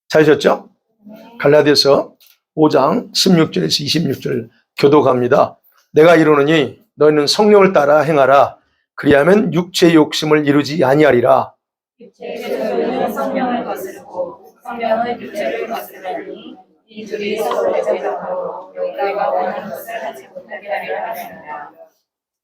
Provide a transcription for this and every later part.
찾으셨죠? 갈라디아서 5장 16절에서 26절 교독합니다. 내가 이르노니 너희는 성령을 따라 행하라. 그리하면 육체의 욕심을 이루지 아니하리라. 육체는 성령을 거스르고 성령은 육체를 거스르니 이 둘이 서로 대적하고 너희가 원하는 것을 하지 못하게 하리라 하시니라.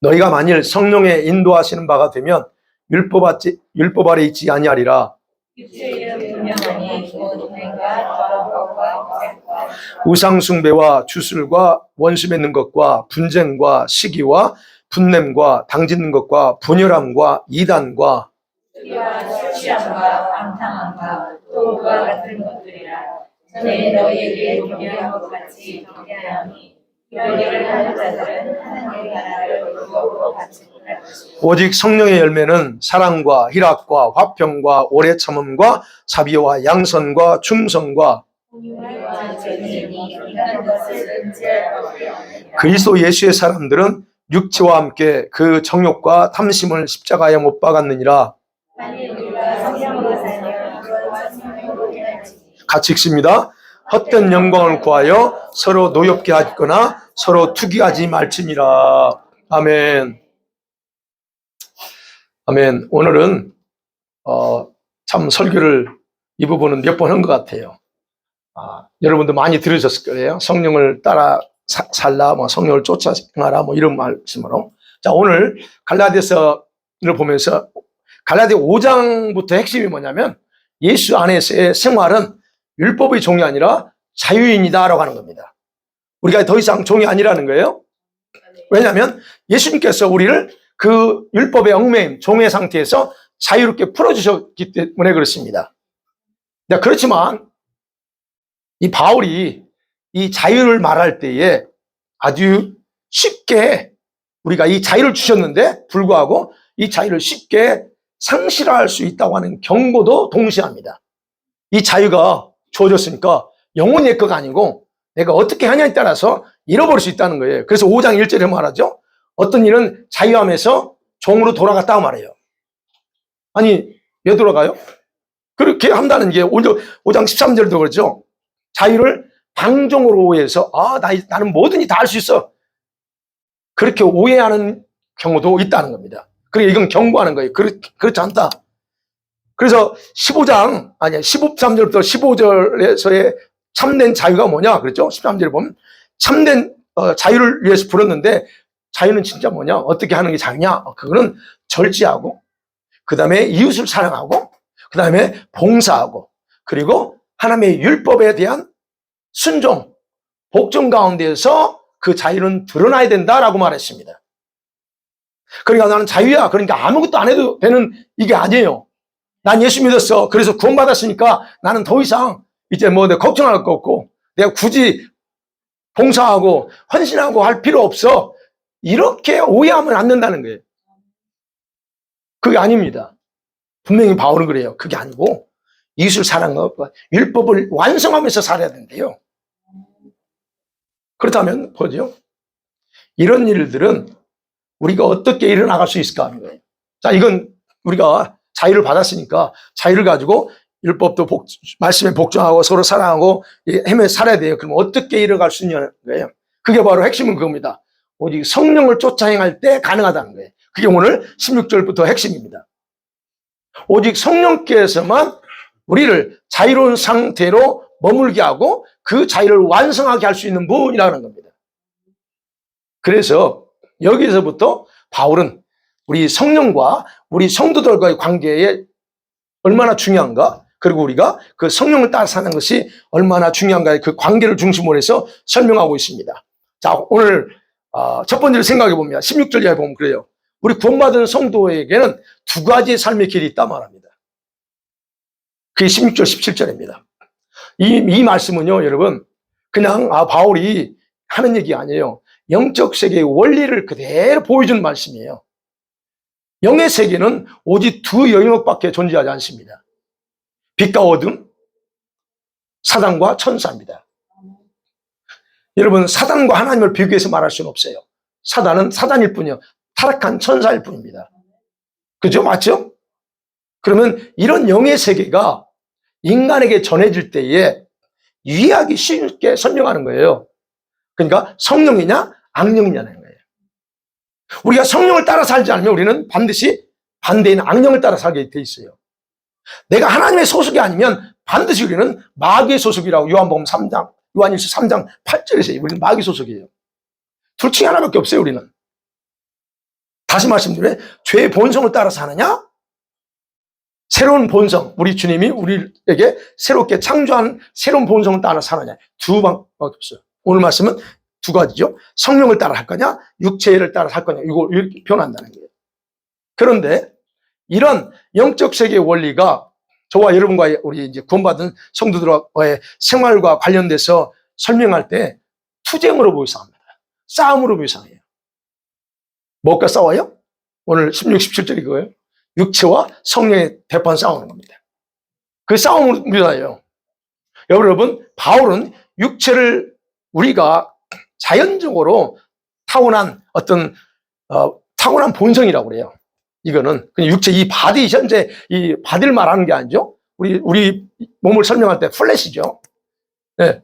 너희가 만일 성령의 인도하시는 바가 되면 율법 아래 있지 아니하리라. 육체의 분명하니 돈행과 더러운 것과 거짓과 우상 숭배와 주술과 원수 맺는 것과 분쟁과 시기와 분냄과 당짓는 것과 분열함과 이단과 우리와 술 취함과 방탕함과 또 그와 같은 것들이라. 전에 너희에게 경계한 것 같이 경계하니 경계를 하는 자들은 하나님의 나라를 그것으로 받지 못할 것이고 오직 성령의 열매는 사랑과 희락과 화평과 오래 참음과 자비와 양선과 충성과 우리와 죄인이 이런 것을 금지할 것이 없느니라. 그리스도 예수의 사람들은 육체와 함께 그 정욕과 탐심을 십자가에 못 박았느니라. 만일 우리가 성령으로 살면 그건 성령으로 인할지. 같이 읽습니다. 헛된 영광을 구하여 서로 노엽게 하거나 서로 투기하지 말지니라. 아멘. 아멘. 오늘은 참 설교를 이 부분은 몇 번 한 것 같아요. 여러분도 많이 들으셨을 거예요. 성령을 따라 살라, 성령을 쫓아 행하라, 이런 말씀으로. 자, 오늘 갈라디아서를 보면서 갈라디아 5장부터 핵심이 뭐냐면 예수 안에서의 생활은 율법의 종이 아니라 자유인이다라고 하는 겁니다. 우리가 더 이상 종이 아니라는 거예요. 왜냐하면 예수님께서 우리를 그 율법의 얽매임, 종의 상태에서 자유롭게 풀어주셨기 때문에 그렇습니다. 그렇지만 이 바울이 이 자유를 말할 때에 아주 쉽게 우리가 이 자유를 주셨는데 불구하고 이 자유를 쉽게 상실할 수 있다고 하는 경고도 동시합니다. 이 자유가 주어졌으니까 영원히 내 거가 아니고 내가 어떻게 하냐에 따라서 잃어버릴 수 있다는 거예요. 그래서 5장 1절에 말하죠. 어떤 일은 자유함에서 종으로 돌아갔다고 말해요. 아니, 왜 돌아가요? 그렇게 한다는 게 5장 13절도 그렇죠. 자유를 방종으로 오해해서 나는 뭐든지 다 할 수 있어. 그렇게 오해하는 경우도 있다는 겁니다. 그러니까 이건 경고하는 거예요. 그렇지 않다. 그래서 13절부터 15절에서의 참된 자유가 뭐냐 그랬죠? 13절에 보면 참된 자유를 위해서 부르는데 자유는 진짜 뭐냐? 어떻게 하는 게 자유냐? 그거는 절제하고 그 다음에 이웃을 사랑하고 그 다음에 봉사하고 그리고 하나님의 율법에 대한 순종, 복종 가운데에서 그 자유는 드러나야 된다라고 말했습니다. 그러니까 나는 자유야. 그러니까 아무것도 안 해도 되는 이게 아니에요. 난 예수 믿었어. 그래서 구원받았으니까 나는 더 이상 이제 내가 걱정할 거 없고 내가 굳이 봉사하고 헌신하고 할 필요 없어. 이렇게 오해하면 안 된다는 거예요. 그게 아닙니다. 분명히 바울은 그래요. 그게 아니고 이웃을 사랑하고 율법을 완성하면서 살아야 된대요. 그렇다면 뭐죠? 이런 일들은 우리가 어떻게 일어나갈 수 있을까 하는 거예요. 자, 이건 우리가 자유를 받았으니까 자유를 가지고 율법도 말씀에 복종하고 서로 사랑하고 헤매 살아야 돼요. 그럼 어떻게 일어갈 수 있냐는 거예요. 그게 바로 핵심은 그겁니다. 오직 성령을 쫓아 행할 때 가능하다는 거예요. 그게 오늘 16절부터 핵심입니다. 오직 성령께서만 우리를 자유로운 상태로 머물게 하고 그 자유를 완성하게 할 수 있는 분이라는 겁니다. 그래서 여기서부터 바울은 우리 성령과 우리 성도들과의 관계에 얼마나 중요한가, 그리고 우리가 그 성령을 따라 사는 것이 얼마나 중요한가의 그 관계를 중심으로 해서 설명하고 있습니다. 자, 오늘 첫 번째로 생각해 보면 16절 이하에 보면 그래요. 우리 구원받은 성도에게는 두 가지의 삶의 길이 있다 말합니다. 그게 16절, 17절입니다. 이 말씀은요, 여러분, 그냥 바울이 하는 얘기 아니에요. 영적 세계의 원리를 그대로 보여주는 말씀이에요. 영의 세계는 오직 두 영역밖에 존재하지 않습니다. 빛과 어둠, 사단과 천사입니다. 여러분, 사단과 하나님을 비교해서 말할 수는 없어요. 사단은 사단일 뿐이요, 타락한 천사일 뿐입니다. 그죠? 맞죠? 그러면 이런 영의 세계가 인간에게 전해질 때에 이해하기 쉽게 설명하는 거예요. 그러니까 성령이냐 악령이냐는 거예요. 우리가 성령을 따라 살지 않으면 우리는 반드시 반대인 악령을 따라 살게 돼 있어요. 내가 하나님의 소속이 아니면 반드시 우리는 마귀의 소속이라고 요한복음 3장, 요한일서 3장 8절에서 우리는 마귀 소속이에요. 둘 중에 하나밖에 없어요, 우리는. 다시 말씀드려요. 죄의 본성을 따라 사느냐? 새로운 본성, 우리 주님이 우리에게 새롭게 창조한 새로운 본성을 따라 사느냐? 두 방법밖에 없어요. 오늘 말씀은 두 가지죠. 성령을 따라 할 거냐, 육체를 따라 할 거냐, 이거 이렇게 변한다는 거예요. 그런데 이런 영적 세계의 원리가 저와 여러분과 우리 이제 구원받은 성도들과의 생활과 관련돼서 설명할 때 투쟁으로 보이상합니다. 싸움으로 보이상해요. 뭐가 싸워요? 오늘 16, 17절이 그거예요. 육체와 성령의 대판 싸우는 겁니다. 그 싸움으로 묘사해요. 여러분, 바울은 육체를 우리가 자연적으로 타고난 어떤 타고난 본성이라고 그래요. 이거는 그냥 육체 이 바디 현재 이 바디를 말하는 게 아니죠. 우리 몸을 설명할 때 플래시죠. 네.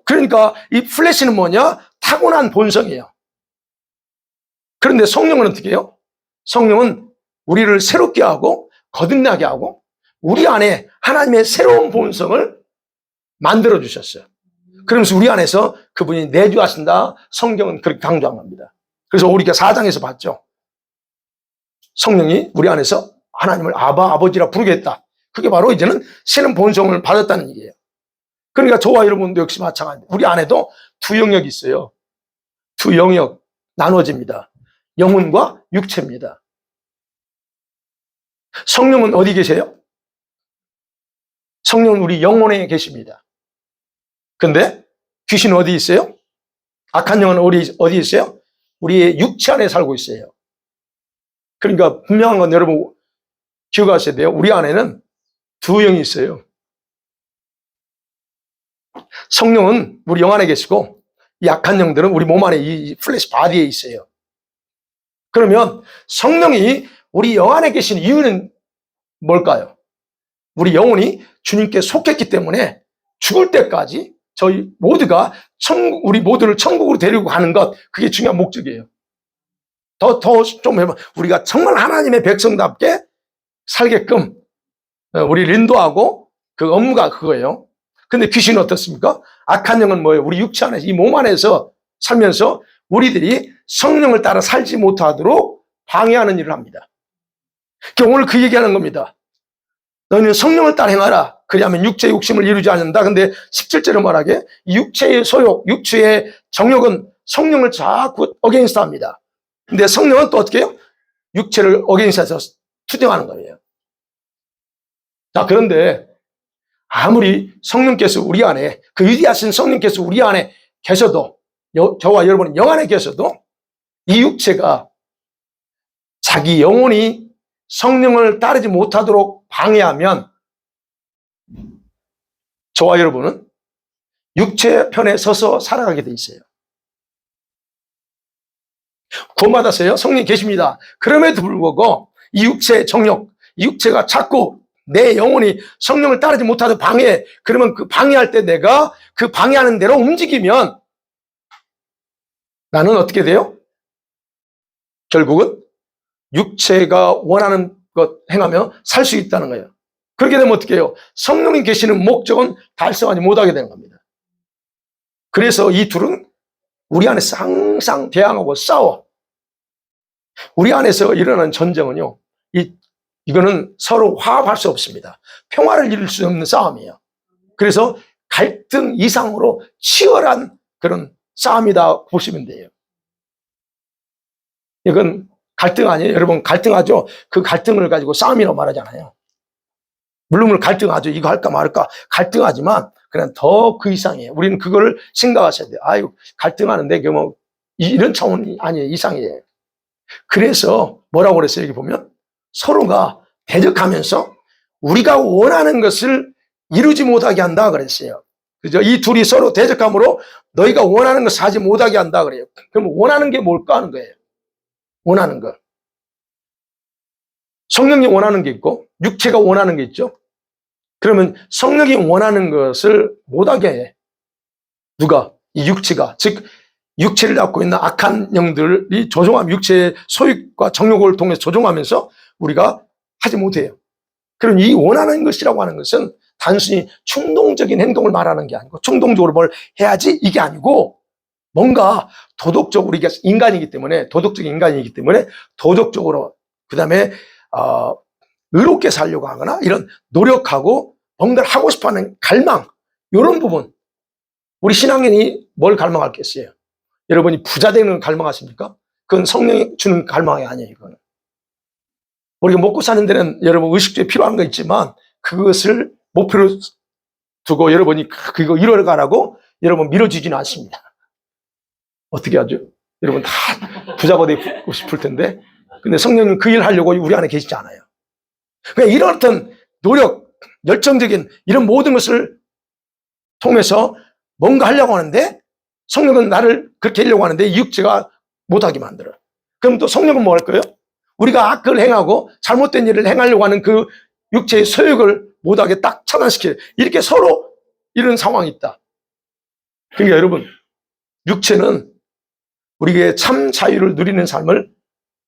그러니까 이 플래시는 뭐냐? 타고난 본성이에요. 그런데 성령은 어떻게 해요? 성령은 우리를 새롭게 하고 거듭나게 하고 우리 안에 하나님의 새로운 본성을 만들어 주셨어요. 그러면서 우리 안에서 그분이 내주하신다. 성경은 그렇게 강조한 겁니다. 그래서 우리가 4장에서 봤죠. 성령이 우리 안에서 하나님을 아버지라 부르겠다. 그게 바로 이제는 새로운 본성을 받았다는 얘기예요. 그러니까 저와 여러분도 역시 마찬가지입니다. 우리 안에도 두 영역이 있어요. 두 영역 나눠집니다. 영혼과 육체입니다. 성령은 어디 계세요? 성령은 우리 영혼에 계십니다. 근데 귀신은 어디 있어요? 악한 영은 어디 있어요? 우리의 육체 안에 살고 있어요. 그러니까 분명한 건 여러분 기억하셔야 돼요. 우리 안에는 두 영이 있어요. 성령은 우리 영 안에 계시고 이 악한 영들은 우리 몸 안에 이 플래시 바디에 있어요. 그러면 성령이 우리 영 안에 계신 이유는 뭘까요? 우리 영혼이 주님께 속했기 때문에 죽을 때까지 저희 모두가 우리 모두를 천국으로 데리고 가는 것, 그게 중요한 목적이에요. 좀 해봐. 우리가 정말 하나님의 백성답게 살게끔 우리 인도하고 그 업무가 그거예요. 근데 귀신은 어떻습니까? 악한 영은 뭐예요? 우리 육체 안에서, 이 몸 안에서 살면서 우리들이 성령을 따라 살지 못하도록 방해하는 일을 합니다. 그러니까 오늘 그 얘기하는 겁니다. 너희는 성령을 따라 행하라. 그리하면 육체의 욕심을 이루지 않는다. 근데 17절에 말하게 육체의 소욕, 육체의 정욕은 성령을 자꾸 어게인스트 합니다. 근데 성령은 또 어떻게 해요? 육체를 어게인스트해서 투쟁하는 거예요. 자, 그런데 아무리 성령께서 우리 안에, 그 위대하신 성령께서 우리 안에 계셔도, 저와 여러분은 영 안에 계셔도 이 육체가 자기 영혼이 성령을 따르지 못하도록 방해하면 저와 여러분은 육체 편에 서서 살아가게 돼 있어요. 구원받았어요. 성령이 계십니다. 그럼에도 불구하고 이 육체의 정욕, 이 육체가 자꾸 내 영혼이 성령을 따르지 못하도록 방해해. 그러면 그 방해할 때 내가 그 방해하는 대로 움직이면 나는 어떻게 돼요? 결국은 육체가 원하는 것 행하며 살 수 있다는 거예요. 그렇게 되면 어떻게 해요? 성령이 계시는 목적은 달성하지 못하게 되는 겁니다. 그래서 이 둘은 우리 안에서 항상 대항하고 싸워. 우리 안에서 일어나는 전쟁은요, 이거는 서로 화합할 수 없습니다. 평화를 이룰 수 없는 싸움이에요. 그래서 갈등 이상으로 치열한 그런 싸움이다 보시면 돼요. 이건 갈등 아니에요. 여러분 갈등하죠? 그 갈등을 가지고 싸움이라고 말하잖아요. 물론 갈등하죠. 이거 할까 말까 갈등하지만 그냥 더 그 이상이에요. 우리는 그거를 생각하셔야 돼요. 아유, 갈등하는데 그 뭐 이런 차원이 아니에요. 이상이에요. 그래서 뭐라고 그랬어요? 여기 보면 서로가 대적하면서 우리가 원하는 것을 이루지 못하게 한다 그랬어요. 그죠? 이 둘이 서로 대적함으로 너희가 원하는 것을 하지 못하게 한다 그래요. 그럼 원하는 게 뭘까 하는 거예요. 원하는 것. 성령이 원하는 게 있고 육체가 원하는 게 있죠. 그러면 성령이 원하는 것을 못하게 해. 누가? 이 육체가. 즉 육체를 갖고 있는 악한 영들이 조종하면 육체의 소욕과 정욕을 통해서 조종하면서 우리가 하지 못해요. 그럼 이 원하는 것이라고 하는 것은 단순히 충동적인 행동을 말하는 게 아니고 충동적으로 뭘 해야지 이게 아니고 뭔가 도덕적으로 우리가 인간이기 때문에 도덕적인 인간이기 때문에 도덕적으로 그다음에 의롭게 살려고 하거나 이런 노력하고 뭔가를 하고 싶어하는 갈망 이런 부분 우리 신앙인이 뭘 갈망하겠어요? 여러분이 부자 되는 걸 갈망하십니까? 그건 성령이 주는 갈망이 아니에요. 이거는 우리가 먹고 사는 데는 여러분 의식주에 필요한 거 있지만 그것을 목표로 두고 여러분이 그거 이뤄가라고 여러분 밀어주지는 않습니다. 어떻게 하죠? 여러분 다 부자가 되고 싶을 텐데 근데 성령님 그 일 하려고 우리 안에 계시지 않아요. 그냥 이런 어떤 노력, 열정적인 이런 모든 것을 통해서 뭔가 하려고 하는데 성령은 나를 그렇게 하려고 하는데 이 육체가 못하게 만들어요. 그럼 또 성령은 뭐 할 거예요? 우리가 악을 행하고 잘못된 일을 행하려고 하는 그 육체의 소욕을 못하게 딱 차단시켜요. 이렇게 서로 이런 상황이 있다. 그러니까 여러분 육체는 우리에게 참 자유를 누리는 삶을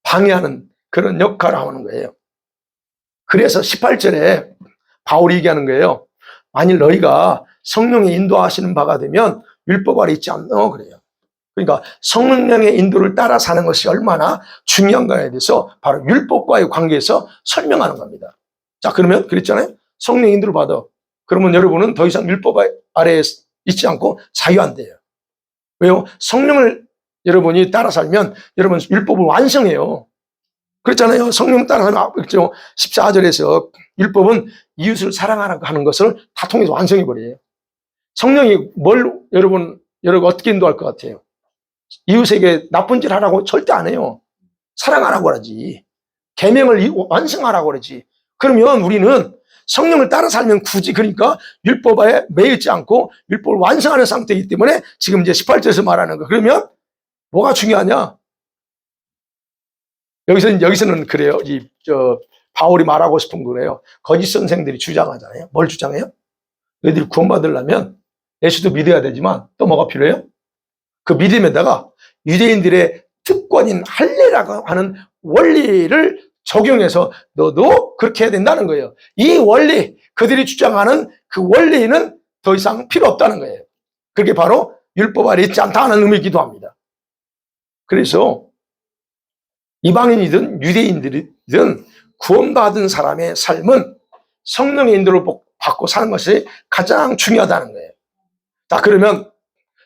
방해하는 그런 역할을 하는 거예요. 그래서 18절에 바울이 얘기하는 거예요. 만일 너희가 성령의 인도하시는 바가 되면 율법 아래 있지 않노 그래요. 그러니까 성령의 인도를 따라 사는 것이 얼마나 중요한가에 대해서 바로 율법과의 관계에서 설명하는 겁니다. 자 그러면 그랬잖아요. 성령의 인도를 받아. 그러면 여러분은 더 이상 율법 아래에 있지 않고 자유한대요. 왜요? 성령을 여러분이 따라 살면 여러분 율법을 완성해요. 그렇잖아요. 성령 따라 살면 14절에서 율법은 이웃을 사랑하라고 하는 것을 다 통해서 완성해버려요. 성령이 뭘 여러분 어떻게 인도할 것 같아요? 이웃에게 나쁜 짓 하라고 절대 안 해요. 사랑하라고 하지. 계명을 완성하라고 그러지. 그러면 우리는 성령을 따라 살면 굳이 그러니까 율법에 매이지 않고 율법을 완성하는 상태이기 때문에 지금 이제 18절에서 말하는 거. 그러면 뭐가 중요하냐? 여기서는 그래요. 바울이 말하고 싶은 거래요. 거짓 선생들이 주장하잖아요. 뭘 주장해요? 너희들이 구원받으려면 예수도 믿어야 되지만 또 뭐가 필요해요? 그 믿음에다가 유대인들의 특권인 할례라고 하는 원리를 적용해서 너도 그렇게 해야 된다는 거예요. 이 원리, 그들이 주장하는 그 원리는 더 이상 필요 없다는 거예요. 그게 바로 율법 아래 있지 않다는 의미이기도 합니다. 그래서 이방인이든 유대인들이든 구원받은 사람의 삶은 성령의 인도를 받고 사는 것이 가장 중요하다는 거예요. 자, 그러면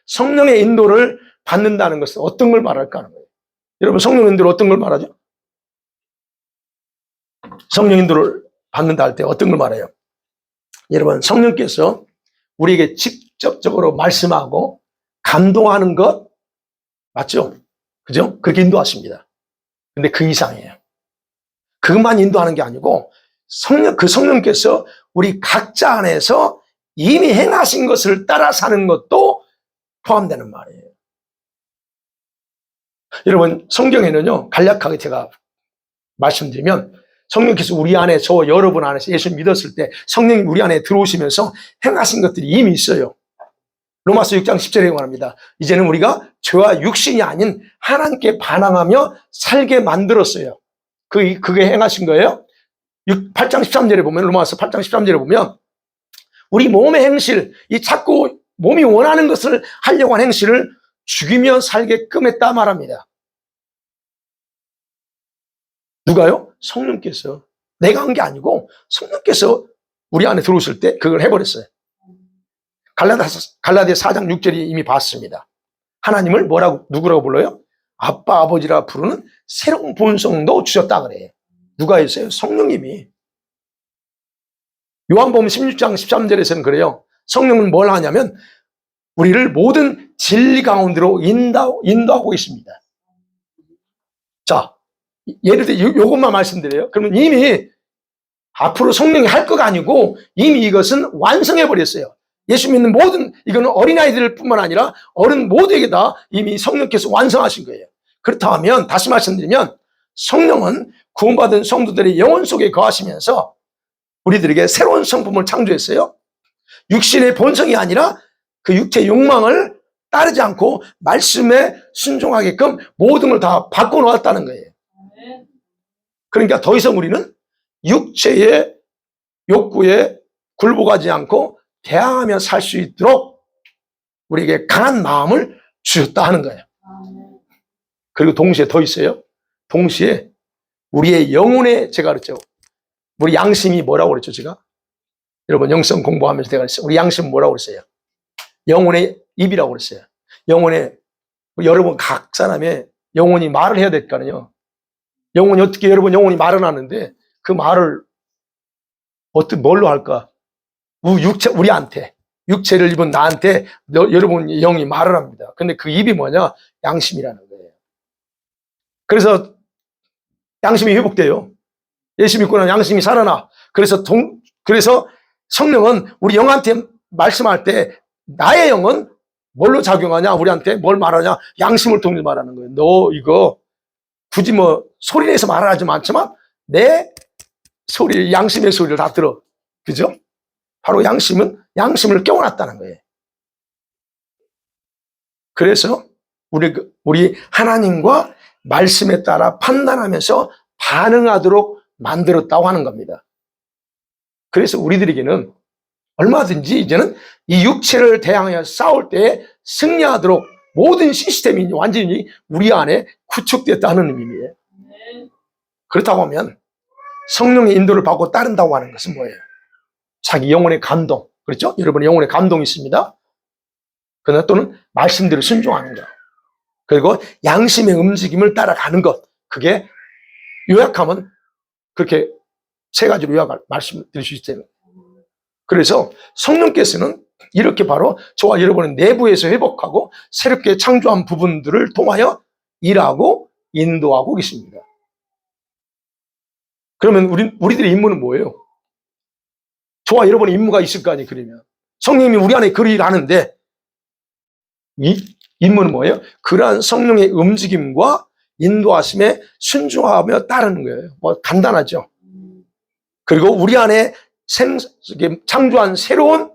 성령의 인도를 받는다는 것은 어떤 걸 말할까 하는 거예요. 여러분 성령 인도를 어떤 걸 말하죠? 성령 인도를 받는다 할 때 어떤 걸 말해요? 여러분 성령께서 우리에게 직접적으로 말씀하고 감동하는 것 맞죠? 그죠? 그렇게 인도하십니다. 근데 그 이상이에요. 그것만 인도하는 게 아니고 그 성령께서 우리 각자 안에서 이미 행하신 것을 따라 사는 것도 포함되는 말이에요. 여러분 성경에는요 간략하게 제가 말씀드리면 성령께서 우리 안에 여러분 안에서 예수 믿었을 때 성령이 우리 안에 들어오시면서 행하신 것들이 이미 있어요. 로마서 6장 10절에 말합니다. 이제는 우리가 죄와 육신이 아닌 하나님께 반항하며 살게 만들었어요. 그게 행하신 거예요. 8장 13절에 보면 로마서 8장 13절에 보면 우리 몸의 행실, 이 자꾸 몸이 원하는 것을 하려고 하는 행실을 죽이며 살게끔 했다 말합니다. 누가요? 성령께서. 내가 한 게 아니고 성령께서 우리 안에 들어오실 때 그걸 해버렸어요. 갈라디아 4장 6절이 이미 봤습니다. 하나님을 누구라고 불러요? 아빠, 아버지라 부르는 새로운 본성도 주셨다 그래요. 누가 했어요? 성령님이. 요한복음 16장 13절에서는 그래요. 성령은 뭘 하냐면 우리를 모든 진리 가운데로 인도하고 있습니다. 자, 예를 들어 요것만 말씀드려요. 그러면 이미 앞으로 성령이 할 거가 아니고 이미 이것은 완성해버렸어요. 예수 믿는 모든, 이거는 어린아이들 뿐만 아니라 어른 모두에게 다 이미 성령께서 완성하신 거예요. 그렇다면 다시 말씀드리면 성령은 구원받은 성도들의 영혼 속에 거하시면서 우리들에게 새로운 성품을 창조했어요. 육신의 본성이 아니라 그 육체의 욕망을 따르지 않고 말씀에 순종하게끔 모든 걸 다 바꿔놓았다는 거예요. 그러니까 더 이상 우리는 육체의 욕구에 굴복하지 않고 대항하며 살 수 있도록 우리에게 강한 마음을 주셨다 하는 거예요. 그리고 동시에 더 있어요. 동시에 우리의 영혼의, 제가 그랬죠. 우리 양심이 뭐라고 그랬죠, 제가? 여러분, 영성 공부하면서 제가 그랬어요. 우리 양심은 뭐라고 그랬어요? 영혼의 입이라고 그랬어요. 영혼의, 여러분, 각 사람의 영혼이 말을 해야 될 거 아니에요. 영혼이 어떻게, 여러분, 영혼이 말을 하는데 그 말을 어떻게, 뭘로 할까? 우리한테, 육체를 입은 나한테 여러분 영이 말을 합니다. 근데 그 입이 뭐냐? 양심이라는 거예요. 그래서 양심이 회복돼요. 예수 믿고 나면 양심이 살아나. 그래서 성령은 우리 영한테 말씀할 때 나의 영은 뭘로 작용하냐? 우리한테 뭘 말하냐? 양심을 통해서 말하는 거예요. 너 이거 굳이 뭐 소리 내서 말하지 않지만 내 소리, 양심의 소리를 다 들어. 그죠? 바로 양심을 깨워놨다는 거예요. 그래서 우리 하나님과 말씀에 따라 판단하면서 반응하도록 만들었다고 하는 겁니다. 그래서 우리들에게는 얼마든지 이제는 이 육체를 대항하여 싸울 때 승리하도록 모든 시스템이 완전히 우리 안에 구축됐다는 의미예요. 그렇다고 하면 성령의 인도를 받고 따른다고 하는 것은 뭐예요? 자기 영혼의 감동, 그렇죠? 여러분의 영혼의 감동이 있습니다. 그러나 또는 말씀대로 순종하는 것, 그리고 양심의 움직임을 따라가는 것, 그게 요약하면 그렇게 세 가지로 말씀드릴 수 있어요. 그래서 성령께서는 이렇게 바로 저와 여러분의 내부에서 회복하고 새롭게 창조한 부분들을 통하여 일하고 인도하고 계십니다. 그러면 우리들의 임무는 뭐예요? 저와 여러분의 임무가 있을 거 아니에요, 그러면. 성령님이 우리 안에 그 일을 하는데, 이 임무는 뭐예요? 그러한 성령의 움직임과 인도하심에 순종하며 따르는 거예요. 뭐 간단하죠. 그리고 우리 안에 창조한 새로운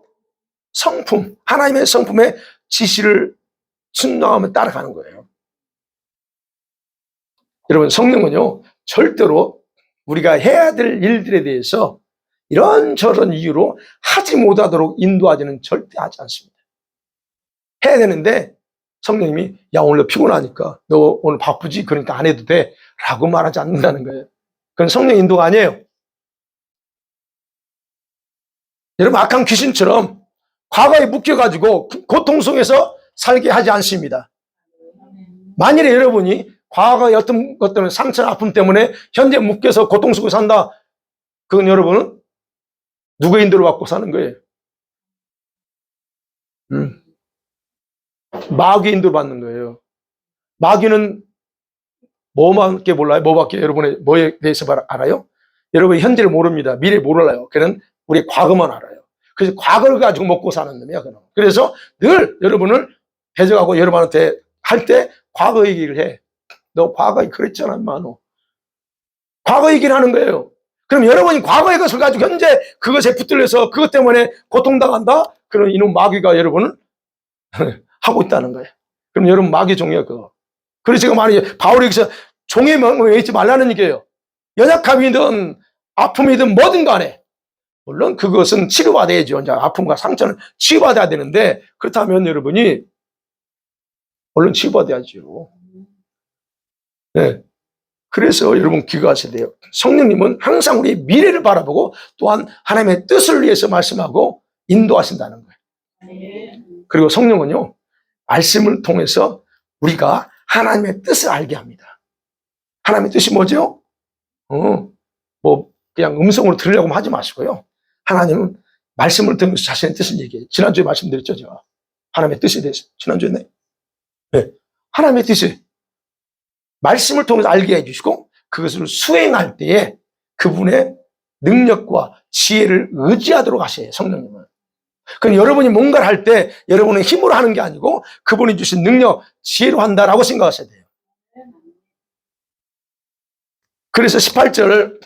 성품, 하나님의 성품의 지시를 순종하며 따라가는 거예요. 여러분, 성령은요, 절대로 우리가 해야 될 일들에 대해서 이런저런 이유로 하지 못하도록 인도하지는 절대 하지 않습니다. 해야 되는데 성령님이 야, 오늘 너 피곤하니까 너 오늘 바쁘지? 그러니까 안 해도 돼 라고 말하지 않는다는 거예요. 그건 성령 인도가 아니에요. 여러분, 악한 귀신처럼 과거에 묶여가지고 고통 속에서 살게 하지 않습니다. 만일에 여러분이 과거의 어떤 것 때문에 상처나 아픔 때문에 현재 묶여서 고통 속에 산다, 그건 여러분은 누구의 인도를 받고 사는 거예요? 마귀의 인도를 받는 거예요. 마귀는 뭐밖에 몰라요? 뭐밖에 여러분의 뭐에 대해서 알아요? 여러분이 현재를 모릅니다. 미래를 몰라요. 걔는 우리 과거만 알아요. 그래서 과거를 가지고 먹고 사는 놈이야. 그래서 늘 여러분을 대적하고 여러분한테 할 때 과거 얘기를 해. 너 과거에 그랬잖아, 인마 너. 과거 얘기를 하는 거예요. 그럼 여러분이 과거의 것을 가지고 현재 그것에 붙들려서 그것 때문에 고통당한다? 그럼 이놈 마귀가 여러분을 하고 있다는 거예요. 그럼 여러분 마귀 종이야, 그거. 그래서 제가 말이죠. 바울이 여기서 종의 마음을 잊지 말라는 얘기예요. 연약함이든 아픔이든 뭐든 간에. 물론 그것은 치료받아야죠. 이제 아픔과 상처는 치유받아야 되는데, 그렇다면 여러분이 얼른 치유받아야죠. 네. 그래서 여러분 기억하셔야 돼요. 성령님은 항상 우리의 미래를 바라보고 또한 하나님의 뜻을 위해서 말씀하고 인도하신다는 거예요. 그리고 성령은요, 말씀을 통해서 우리가 하나님의 뜻을 알게 합니다. 하나님의 뜻이 뭐죠? 뭐 그냥 음성으로 들으려고 하지 마시고요. 하나님은 말씀을 통해서 자신의 뜻을 얘기해요. 지난주에 말씀드렸죠, 제가. 하나님의 뜻에 대해서. 지난주에 네. 하나님의 뜻을 말씀을 통해서 알게 해주시고 그것을 수행할 때에 그분의 능력과 지혜를 의지하도록 하셔요, 성령님은. 그럼 여러분이 뭔가를 할 때 여러분의 힘으로 하는 게 아니고 그분이 주신 능력, 지혜로 한다라고 생각하셔야 돼요. 그래서 18절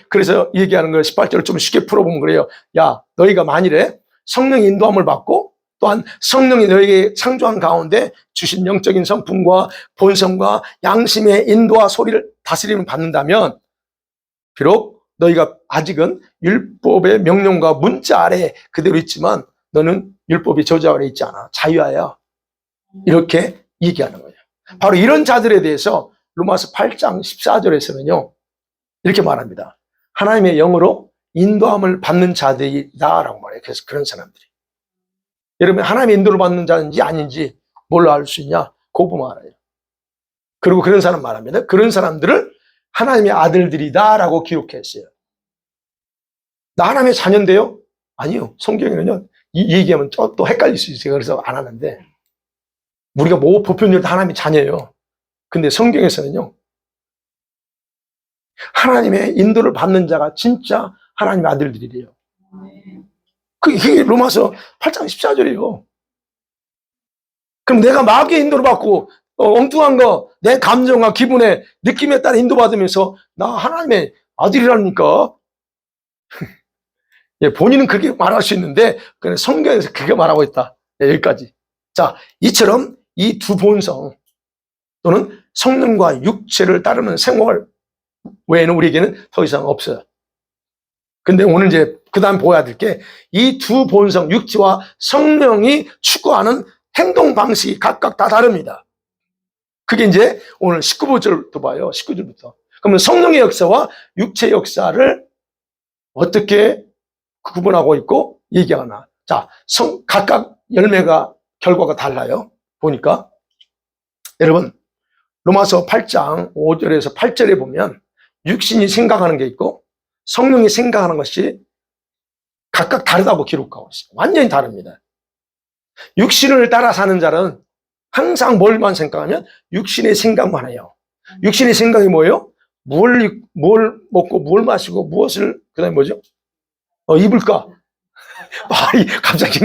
그래서 얘기하는 걸 18절을 좀 쉽게 풀어보면 그래요. 야, 너희가 만일에 성령의 인도함을 받고 또한 성령이 너에게 창조한 가운데 주신 영적인 성품과 본성과 양심의 인도와 소리를 다스림을 받는다면 비록 너희가 아직은 율법의 명령과 문자 아래 그대로 있지만 너는 율법의 저주 아래 있지 않아. 자유하여. 이렇게 얘기하는 거예요. 바로 이런 자들에 대해서 로마서 8장 14절에서는요. 이렇게 말합니다. 하나님의 영으로 인도함을 받는 자들이다라고 말해요. 그래서 그런 사람들이. 여러분 하나님의 인도를 받는 자인지 아닌지 뭘로 알 수 있냐? 그거 보면 알아요. 그리고 그런 사람 말합니다. 그런 사람들을 하나님의 아들들이다라고 기록했어요. 나 하나님의 자녀인데요? 아니요. 성경에는요. 이 얘기하면 또 헷갈릴 수 있어요. 그래서 안 하는데 우리가 뭐 보편적으로 하나님의 자녀예요. 근데 성경에서는요. 하나님의 인도를 받는 자가 진짜 하나님의 아들들이래요. 그게 로마서 8장 14절이에요. 그럼 내가 마귀의 인도를 받고 엉뚱한 거, 내 감정과 기분에 느낌에 따라 인도받으면서 나 하나님의 아들이라니까. 예, 본인은 그렇게 말할 수 있는데 그냥 성경에서 그렇게 말하고 있다. 예, 여기까지. 자, 이처럼 이 두 본성 또는 성령과 육체를 따르는 생활 외에는 우리에게는 더 이상 없어요. 근데 오늘 이제 그 다음 보아야 될 게 이 두 본성, 육체와 성령이 추구하는 행동 방식이 각각 다 다릅니다. 그게 이제 오늘 19절부터 봐요. 19절부터. 그러면 성령의 역사와 육체의 역사를 어떻게 구분하고 있고 얘기하나. 자, 각각 열매가, 결과가 달라요. 보니까. 여러분, 로마서 8장 5절에서 8절에 보면 육신이 생각하는 게 있고 성령이 생각하는 것이 각각 다르다고 기록하고 있어요. 완전히 다릅니다. 육신을 따라 사는 자는 항상 뭘만 생각하면 육신의 생각만 해요. 육신의 생각이 뭐예요? 뭘 먹고 뭘 마시고 무엇을 그 다음에 뭐죠? 입을까? 말이 갑자기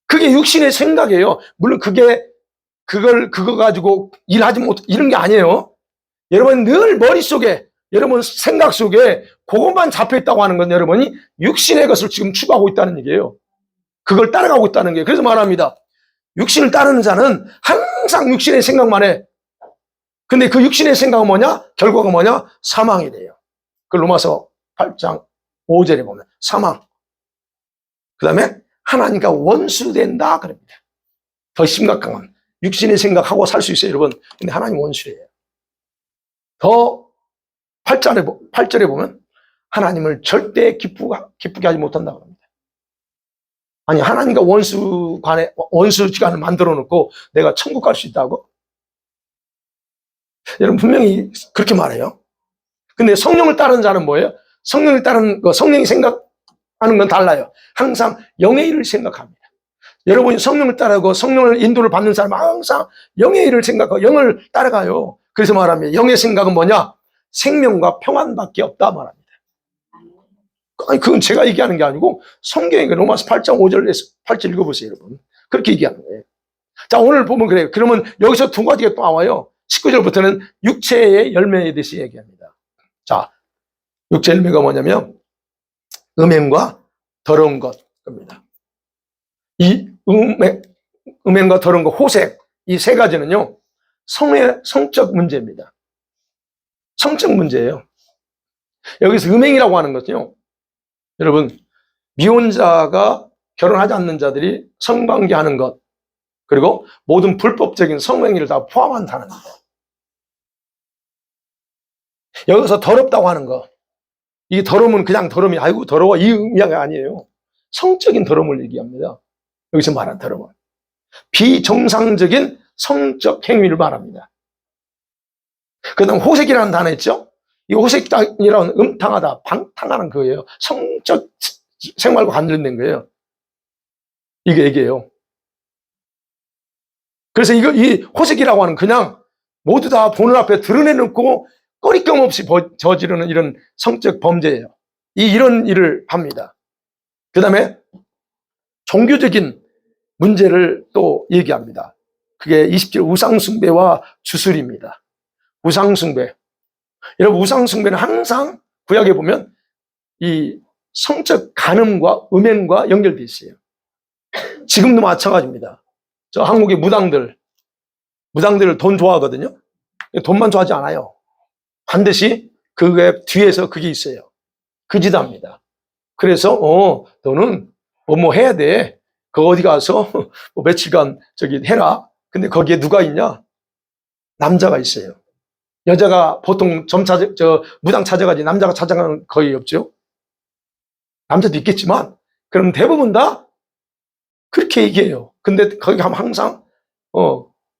그게 육신의 생각이에요. 물론 그거 가지고 일하지 못, 이런 게 아니에요. 여러분 늘 머릿속에, 여러분 생각 속에 그것만 잡혀있다고 하는 건 여러분이 육신의 것을 지금 추구하고 있다는 얘기예요. 그걸 따라가고 있다는 게. 그래서 말합니다. 육신을 따르는 자는 항상 육신의 생각만 해. 근데 그 육신의 생각은 뭐냐? 결과가 뭐냐? 사망이 돼요. 그 로마서 8장 5절에 보면 사망. 그 다음에 하나님과 원수된다 그럽니다. 더 심각한 건 육신의 생각하고 살 수 있어요, 여러분. 근데 하나님 원수예요. 더 8절에 보면 하나님을 절대 기쁘게 하지 못한다 그럽니다. 아니, 하나님과 원수지간을 만들어 놓고 내가 천국 갈 수 있다고? 여러분, 분명히 그렇게 말해요. 근데 성령을 따르는 자는 뭐예요? 성령을 따르는 거, 성령이 생각하는 건 달라요. 항상 영의 일을 생각합니다. 여러분이 성령을 따르고 성령을 인도를 받는 사람은 항상 영의 일을 생각하고 영을 따라가요. 그래서 말합니다. 영의 생각은 뭐냐? 생명과 평안밖에 없다 말합니다. 아니, 그건 제가 얘기하는 게 아니고 성경에 로마서 8장 5절에서 8절 읽어보세요, 여러분. 그렇게 얘기하는 거예요. 자, 오늘 보면 그래요. 그러면 여기서 두 가지가 또 나와요. 19절부터는 육체의 열매에 대해서 얘기합니다. 자, 육체 열매가 뭐냐면 음행과 더러운 것입니다. 이 음행과 더러운 것, 호색, 이 세 가지는요, 성적 문제입니다. 성적 문제예요. 여기서 음행이라고 하는 것은요, 여러분, 미혼자가 결혼하지 않는 자들이 성관계하는 것, 그리고 모든 불법적인 성행위를 다 포함한다는 것. 여기서 더럽다고 하는 거, 이 더러움은 그냥 더러움이, 아이고 더러워, 이 의미가 아니에요. 성적인 더러움을 얘기합니다. 여기서 말한 더러움은 비정상적인 성적 행위를 말합니다. 그 다음 호색이라는 단어 있죠? 이 호색이라는 음탕하다, 방탕하는 거예요. 성적 생활과 관련된 거예요. 이게 얘기예요. 그래서 이 호색이라고 하는 그냥 모두 다 보는 앞에 드러내놓고 꺼리낌 없이 저지르는 이런 성적 범죄예요. 이런 일을 합니다. 그 다음에 종교적인 문제를 또 얘기합니다. 그게 20절 우상숭배와 주술입니다. 우상숭배. 여러분, 우상숭배는 항상 구약에 보면 이 성적 간음과 음행과 연결되어 있어요. 지금도 마찬가지입니다. 저 한국의 무당들 돈 좋아하거든요. 돈만 좋아하지 않아요. 반드시 그게 뒤에서 그게 있어요. 그지답니다. 그래서 너는 뭐 해야 돼. 그 어디 가서 뭐 며칠간 저기 해라. 근데 거기에 누가 있냐? 남자가 있어요. 여자가 보통 무당 찾아가지 남자가 찾아가는 거의 없죠. 남자도 있겠지만 그럼 대부분 다 그렇게 얘기해요. 근데 거기 가면 항상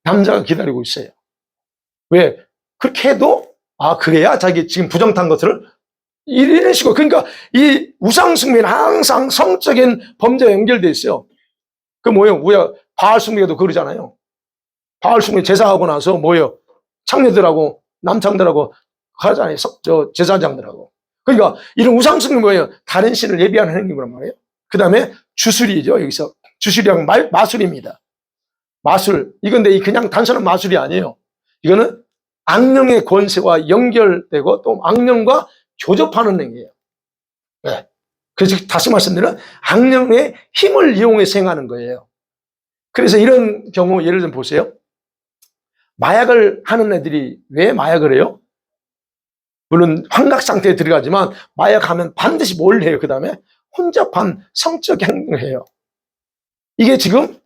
남자가 기다리고 있어요. 왜? 그렇게 해도 그래야 자기 지금 부정탄 것을 이런 식으로. 그러니까 이 우상숭배는 항상 성적인 범죄와 연결돼 있어요. 그 뭐예요? 우리가 바알숭배도 그러잖아요. 바알숭배 제사하고 나서 뭐예요? 창녀들하고 남창들하고 하잖아요. 저 제사장들하고. 그러니까 이런 우상숭배 뭐예요? 다른 신을 예비하는 행위란 말이에요. 그 다음에 주술이죠. 여기서 주술이랑 마술입니다. 마술. 이건데 그냥 단순한 마술이 아니에요. 이거는 악령의 권세와 연결되고 또 악령과 교접하는 행위예요. 네. 그래서 다시 말씀드리면 악령의 힘을 이용해서 행하는 거예요. 그래서 이런 경우 예를 들면 보세요. 마약을 하는 애들이 왜 마약을 해요? 물론 환각 상태에 들어가지만 마약하면 반드시 뭘 해요? 그 다음에 혼잡한 성적 행동을 해요. 이게 지금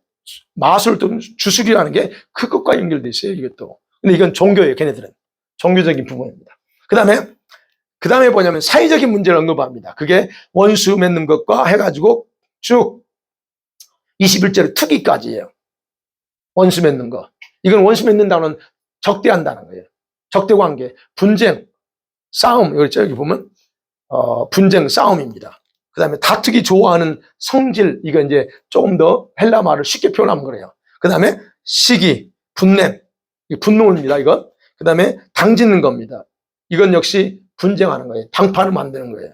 마술 또는 주술이라는 게 그것과 연결돼 있어요. 이것도. 근데 이건 종교예요. 걔네들은. 종교적인 부분입니다. 그 다음에 뭐냐면 사회적인 문제를 언급합니다. 그게 원수 맺는 것과 해가지고 쭉 21절에 투기까지예요. 원수 맺는 거. 이건 원수 맺는다는 적대한다는 거예요. 적대관계, 분쟁, 싸움. 여기 보면 분쟁, 싸움입니다. 그 다음에 다투기 좋아하는 성질. 이거 이제 조금 더 헬라 말을 쉽게 표현하면 그래요. 그 다음에 시기, 분냄. 분노입니다. 이건. 그 다음에 당짓는 겁니다. 이건 역시 분쟁하는 거예요. 방파를 만드는 거예요.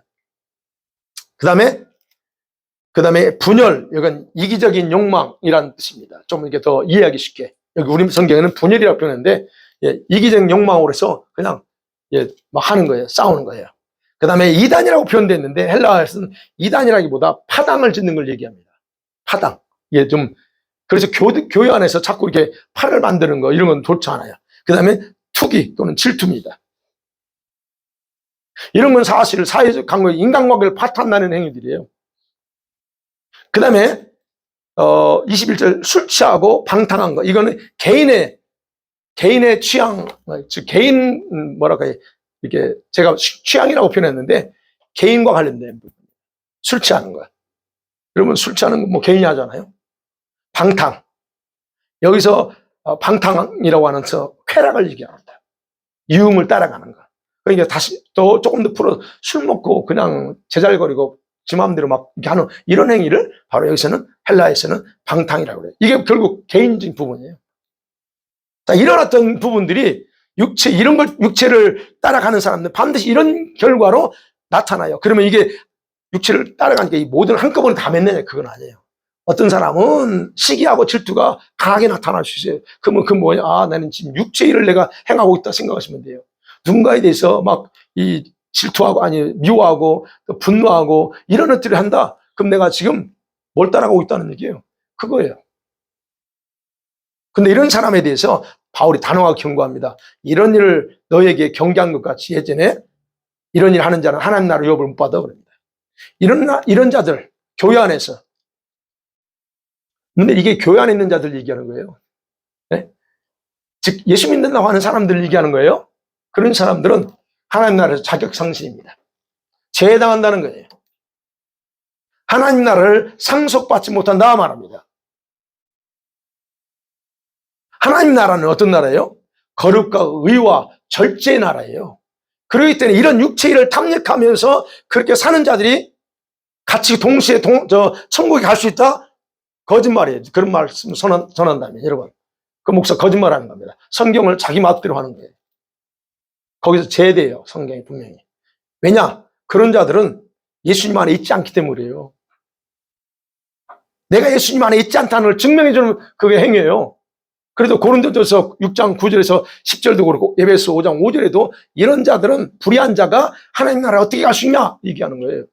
그 다음에 분열. 이건 이기적인 욕망이라는 뜻입니다. 좀 이렇게 더 이해하기 쉽게. 여기 우리 성경에는 분열이라고 표현하는데, 이기적인 욕망으로 해서 그냥, 막 하는 거예요. 싸우는 거예요. 그 다음에 이단이라고 표현됐는데, 헬라어에서는 이단이라기보다 파당을 짓는 걸 얘기합니다. 파당. 이게 좀, 그래서 교회 안에서 자꾸 이렇게 팔을 만드는 거, 이런 건 좋지 않아요. 그 다음에 투기 또는 질투입니다. 이런 건 사실 사회적 관계, 인간관계를 파탄나는 행위들이에요. 그 다음에 21절 술 취하고 방탕한 거. 이거는 개인의 취향, 즉 개인 이렇게 제가 취향이라고 표현했는데 개인과 관련된 부분. 술 취하는 거. 여러분 술 취하는 거 뭐 개인이 하잖아요. 방탕. 여기서 방탕이라고 하는 쾌락을 얘기합니다. 유흥을 따라가는 거. 그러니까 다시 또 조금 더 풀어 술 먹고 그냥 제잘거리고 지 마음대로 막 이렇게 하는 이런 행위를 바로 여기서는 헬라에서는 방탕이라고 그래요. 이게 결국 개인적인 부분이에요. 자, 이런 어떤 부분들이 육체를 따라가는 사람들 반드시 이런 결과로 나타나요. 그러면 이게 육체를 따라가니까 이 모든 한꺼번에 다 맺느냐? 그건 아니에요. 어떤 사람은 시기하고 질투가 강하게 나타날 수 있어요. 그러면 그 뭐냐? 나는 지금 육체 일을 내가 행하고 있다 생각하시면 돼요. 누군가에 대해서 막 이 질투하고 미워하고 분노하고 이런 것들을 한다. 그럼 내가 지금 뭘 따라가고 있다는 얘기예요. 그거예요. 근데 이런 사람에 대해서 바울이 단호하게 경고합니다. 이런 일을 너에게 경계한 것 같이 예전에 이런 일 하는 자는 하나님 나라 유업을 못 받아 그럽니다. 이런 자들 교회 안에서. 근데 이게 교회 안에 있는 자들 얘기하는 거예요. 네? 즉 예수 믿는다고 하는 사람들 얘기하는 거예요. 그런 사람들은 하나님 나라에서 자격상실입니다. 제해당한다는 거예요. 하나님 나라를 상속받지 못한다 말합니다. 하나님 나라는 어떤 나라예요? 거룩과 의와 절제의 나라예요. 그렇기 때문에 이런 육체 일을 탐닉하면서 그렇게 사는 자들이 같이 동시에 천국에 갈 수 있다? 거짓말이에요. 그런 말씀 전한다면 여러분. 그 목사 거짓말하는 겁니다. 성경을 자기 맛대로 하는 거예요. 거기서 제대해요. 성경이 분명히. 왜냐? 그런 자들은 예수님 안에 있지 않기 때문이에요. 내가 예수님 안에 있지 않다는 걸 증명해주는 그게 행위예요. 그래도 고린도전서 6장 9절에서 10절도 그렇고 에베소 5장 5절에도 이런 자들은 불의한 자가 하나님 나라에 어떻게 갈 수 있냐 얘기하는 거예요.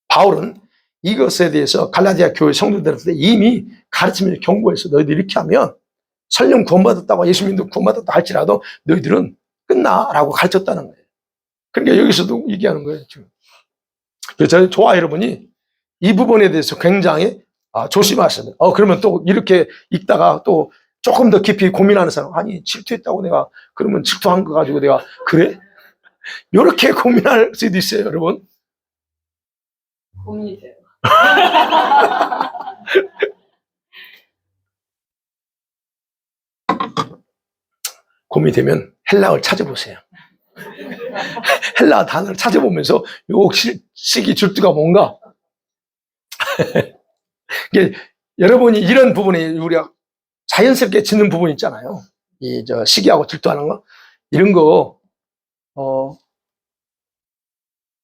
바울은 이것에 대해서 갈라디아 교회 성도들한테 이미 가르치면서 경고해서 너희들 이렇게 하면 설령 구원받았다고 예수님도 구원받았다 할지라도 너희들은 끝나라고 가르쳤다는 거예요. 그러니까 여기서도 얘기하는 거예요. 지금. 그래서 저와 여러분이 이 부분에 대해서 굉장히 조심하셔야 돼요. 그러면 또 이렇게 읽다가 또 조금 더 깊이 고민하는 사람, 아니 질투했다고 내가 그러면 질투한 거 가지고 내가 그래? 이렇게 고민할 수도 있어요, 여러분. 고민이 돼요. 고민이 되면 헬라어를 찾아보세요. 헬라 단어를 찾아보면서 요 시기 질투가 뭔가. 이게 여러분이 이런 부분에 우리가 자연스럽게 짓는 부분 있잖아요. 이 시기하고 질투하는 거 이런 거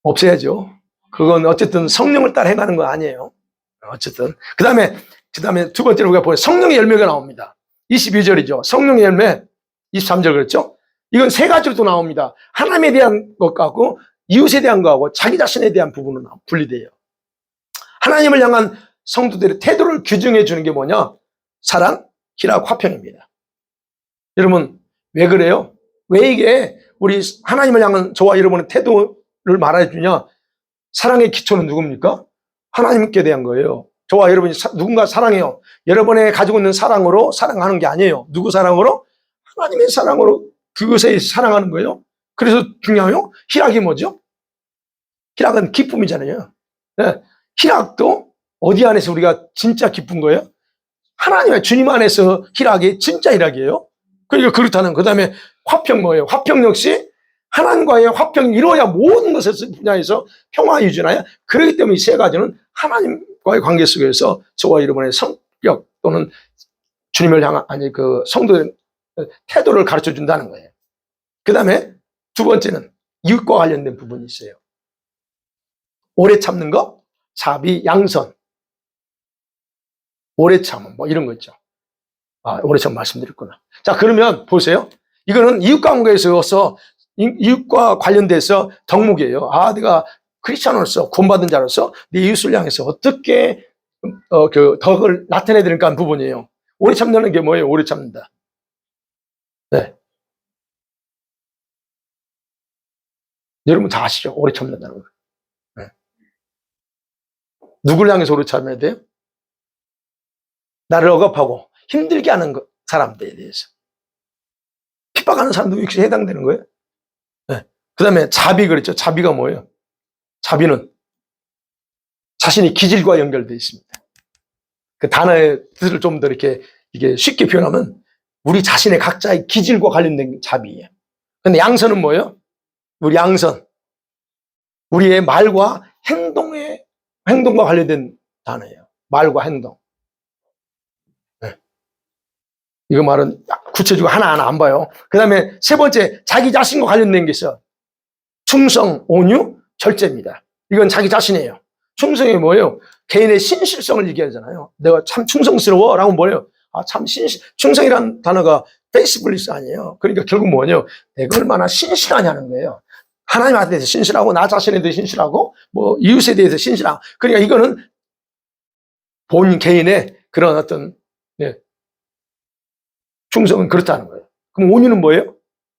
없애야죠. 그건 어쨌든 성령을 따라 행하는 거 아니에요. 어쨌든 그다음에 두 번째로 우리가 보면 성령의 열매가 나옵니다. 22절이죠. 성령의 열매 23절 그랬죠. 이건 세 가지로 또 나옵니다. 하나님에 대한 것하고 이웃에 대한 것하고 자기 자신에 대한 부분은 분리돼요. 하나님을 향한 성도들의 태도를 규정해 주는 게 뭐냐? 사랑, 희락, 화평입니다. 여러분 왜 그래요? 왜 이게 우리 하나님을 향한 저와 여러분의 태도를 말해 주냐? 사랑의 기초는 누굽니까? 하나님께 대한 거예요. 저와 여러분이 누군가 사랑해요. 여러분의 가지고 있는 사랑으로 사랑하는 게 아니에요. 누구 사랑으로? 하나님의 사랑으로 그것에 사랑하는 거예요. 그래서 중요해요. 희락이 뭐죠? 희락은 기쁨이잖아요. 네. 희락도 어디 안에서 우리가 진짜 기쁜 거예요? 하나님의 주님 안에서 희락이 진짜 희락이에요. 그러니까 그렇다는 그 다음에 화평 뭐예요? 화평 역시 하나님과의 화평이 이루어야 모든 것에 분야에서 평화 유지나요. 그렇기 때문에 이 세 가지는 하나님과의 관계 속에서 저와 여러분의 성격 또는 주님을 향한 그 성도의 태도를 가르쳐 준다는 거예요. 그 다음에 두 번째는 이웃과 관련된 부분이 있어요. 오래 참는 거, 자비, 양선. 오래 참은 뭐 이런 거 있죠. 오래 참 말씀드렸구나. 자, 그러면 보세요. 이거는 이웃 관계에서 이웃과 관련돼서 덕목이에요. 내가 크리스천으로서 구원받은 자로서 내 이웃을 향해서 어떻게 그 덕을 나타내야 되는가 하는 부분이에요. 오래 참는 게 뭐예요? 오래 참는다. 네. 여러분 다 아시죠? 오래 참는다는 거. 네. 누굴 향해서 오래 참아야 돼요? 나를 억압하고 힘들게 하는 사람들에 대해서. 핍박하는 사람도 역시 해당되는 거예요. 네. 그 다음에 자비 그랬죠. 자비가 뭐예요? 자비는 자신의 기질과 연결되어 있습니다. 그 단어의 뜻을 좀 더 이렇게 이게 쉽게 표현하면 우리 자신의 각자의 기질과 관련된 자비예요. 근데 양선은 뭐예요? 우리 양선. 우리의 말과 행동과 관련된 단어예요. 말과 행동. 네. 이거 말은 구체적으로 하나하나 안 봐요. 그 다음에 세 번째, 자기 자신과 관련된 게 있어요. 충성, 온유, 절제입니다. 이건 자기 자신이에요. 충성이 뭐예요? 개인의 신실성을 얘기하잖아요. 내가 참 충성스러워 라고 뭐예요? 참 충성이라는 단어가 페이스블리스 아니에요. 그러니까 결국 뭐냐요? 내가 얼마나 신실하냐는 거예요. 하나님한테 대해서 신실하고 나 자신에 대해서 신실하고 뭐 이웃에 대해서 신실하고. 그러니까 이거는 본 개인의 그런 어떤 충성은 그렇다는 거예요. 그럼 온유는 뭐예요?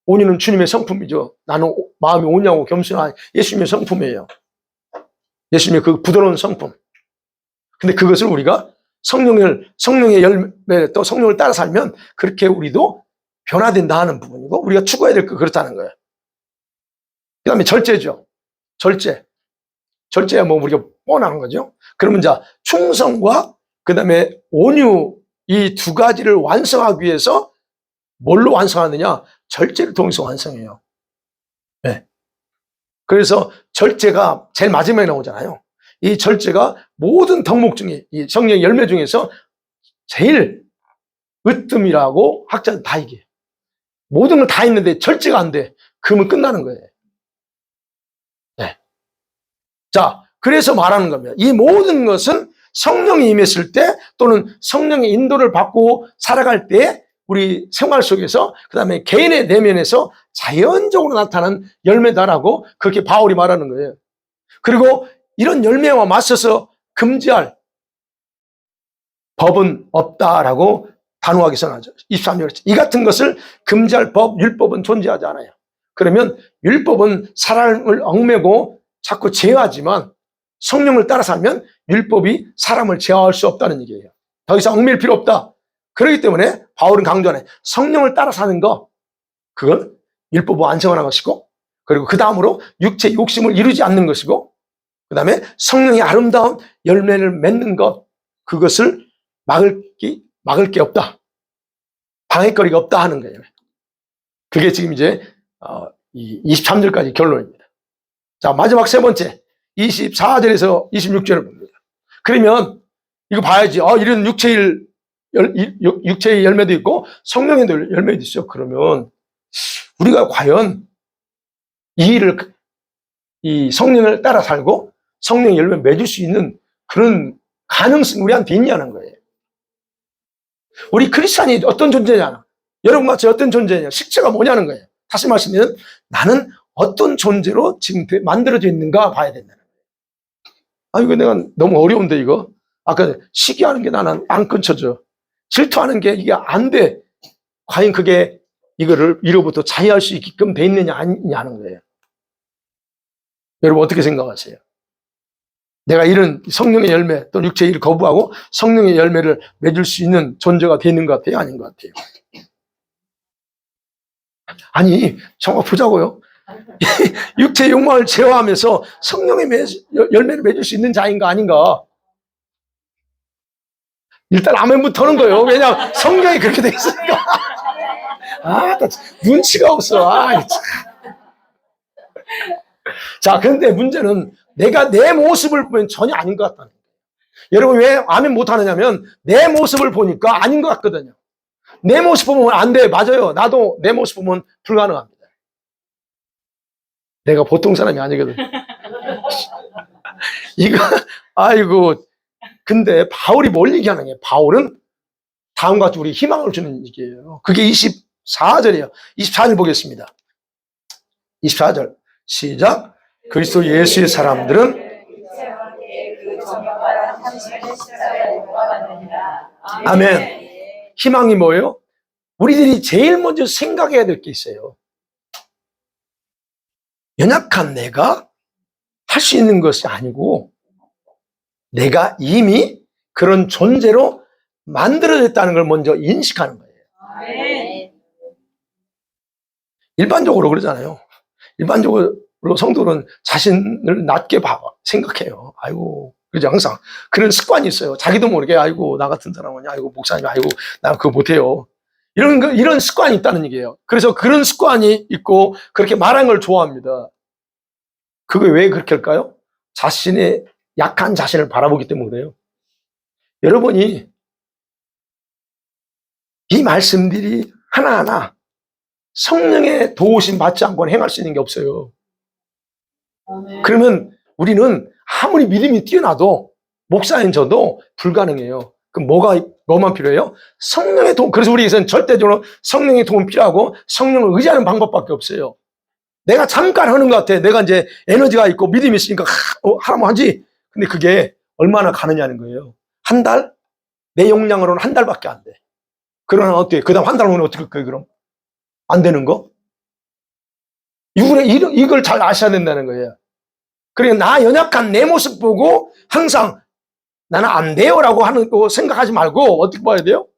온유는 주님의 성품이죠. 나는 마음이 온유하고 겸손한 예수님의 성품이에요. 예수님의 그 부드러운 성품. 근데 그것을 우리가 성령의 열매 또 성령을 따라 살면 그렇게 우리도 변화된다 하는 부분이고 우리가 추구해야 될 거 그렇다는 거예요. 그 다음에 절제죠. 절제야 뭐 우리가 뻔한 거죠. 그러면 자, 충성과 그 다음에 온유 이 두 가지를 완성하기 위해서 뭘로 완성하느냐? 절제를 통해서 완성해요. 네. 그래서 절제가 제일 마지막에 나오잖아요. 이 절제가 모든 덕목 중에 이 성령의 열매 중에서 제일 으뜸이라고 학자는 다 얘기해요. 모든 걸 다 있는데 절제가 안 돼. 그러면 끝나는 거예요. 네. 자, 그래서 말하는 겁니다. 이 모든 것은 성령이 임했을 때 또는 성령의 인도를 받고 살아갈 때 우리 생활 속에서 그다음에 개인의 내면에서 자연적으로 나타나는 열매다라고 그렇게 바울이 말하는 거예요. 그리고 이런 열매와 맞서서 금지할 법은 없다라고 단호하게 선하죠. 23절. 이 같은 것을 금지할 법, 율법은 존재하지 않아요. 그러면 율법은 사람을 얽매고 자꾸 제어하지만 성령을 따라 살면 율법이 사람을 제어할 수 없다는 얘기예요. 더 이상 얽매일 필요 없다. 그렇기 때문에 바울은 강조하네. 성령을 따라 사는 거, 그건 율법을 완성하는 것이고, 그리고 그 다음으로 육체의 욕심을 이루지 않는 것이고, 그 다음에 성령의 아름다운 열매를 맺는 것, 그것을 막을 게 없다. 방해거리가 없다 하는 거예요. 그게 지금 이제 23절까지 결론입니다. 자, 마지막 세 번째 24절에서 26절을 봅니다. 그러면 이거 봐야지. 이런 육체의 열매도 있고 성령의 열매도 있어요. 그러면 우리가 과연 이 성령을 따라 살고 성령의 열매를 맺을 수 있는 그런 가능성이 우리한테 있냐는 거예요. 우리 크리스찬이 어떤 존재냐? 여러분같이 어떤 존재냐? 실체가 뭐냐는 거예요. 다시 말씀드리면 나는 어떤 존재로 지금 만들어져 있는가 봐야 된다는 거예요. 이거 내가 너무 어려운데 이거. 아까 시기하는 게 나는 안 끊쳐져. 질투하는 게 이게 안 돼. 과연 그게 이거를 이로부터 자유할 수 있게끔 돼 있느냐 아니냐는 거예요. 여러분 어떻게 생각하세요? 내가 이런 성령의 열매 또는 육체의 일을 거부하고 성령의 열매를 맺을 수 있는 존재가 되는 것 같아요? 아닌 것 같아요? 아니 정말 보자고요. 육체의 욕망을 제어하면서 성령의 열매를 맺을 수 있는 자인가 아닌가? 일단 아멘부터 하는 거예요. 왜냐하면 성경이 그렇게 돼 있으니까. 나 눈치가 없어. 자, 그런데 문제는 내가 내 모습을 보면 전혀 아닌 것 같다는 거예요. 여러분 왜 아멘 못하느냐면 내 모습을 보니까 아닌 것 같거든요. 내 모습 보면 안 돼. 맞아요. 나도 내 모습 보면 불가능합니다. 내가 보통 사람이 아니거든. 아이고. 근데 바울이 뭘 얘기하는 거예요? 바울은 다음과 같이 우리 희망을 주는 얘기예요. 그게 24절이에요. 24절 보겠습니다. 24절. 시작. 그리스도 예수의 사람들은 아멘. 희망이 뭐예요? 우리들이 제일 먼저 생각해야 될 게 있어요. 연약한 내가 할 수 있는 것이 아니고 내가 이미 그런 존재로 만들어졌다는 걸 먼저 인식하는 거예요. 일반적으로 그러잖아요. 일반적으로 성도는 자신을 낮게 생각해요. 아이고, 그죠? 항상 그런 습관이 있어요. 자기도 모르게, 아이고, 나 같은 사람은, 아이고, 목사님, 아이고, 나 그거 못해요. 이런 습관이 있다는 얘기예요. 그래서 그런 습관이 있고, 그렇게 말하는 걸 좋아합니다. 그게 왜 그렇게 할까요? 자신의 약한 자신을 바라보기 때문에 그래요. 여러분이 이 말씀들이 하나하나 성령의 도우심 받지 않고는 행할 수 있는 게 없어요. 그러면 우리는 아무리 믿음이 뛰어나도 목사인 저도 불가능해요. 그럼 뭐만 필요해요? 성령의 도움. 그래서 우리에서는 절대적으로 성령의 도움 필요하고 성령을 의지하는 방법밖에 없어요. 내가 잠깐 하는 것 같아. 내가 이제 에너지가 있고 믿음이 있으니까 하라면 하지. 근데 그게 얼마나 가느냐는 거예요. 한 달? 내 용량으로는 한 달밖에 안 돼. 그러면 어떻게? 그 다음 한 달 후면 어떻게 할까요, 그럼? 안 되는 거? 이걸 잘 아셔야 된다는 거예요. 그러니까 나 연약한 내 모습 보고 항상 나는 안 돼요라고 하는 거 생각하지 말고 어떻게 봐야 돼요?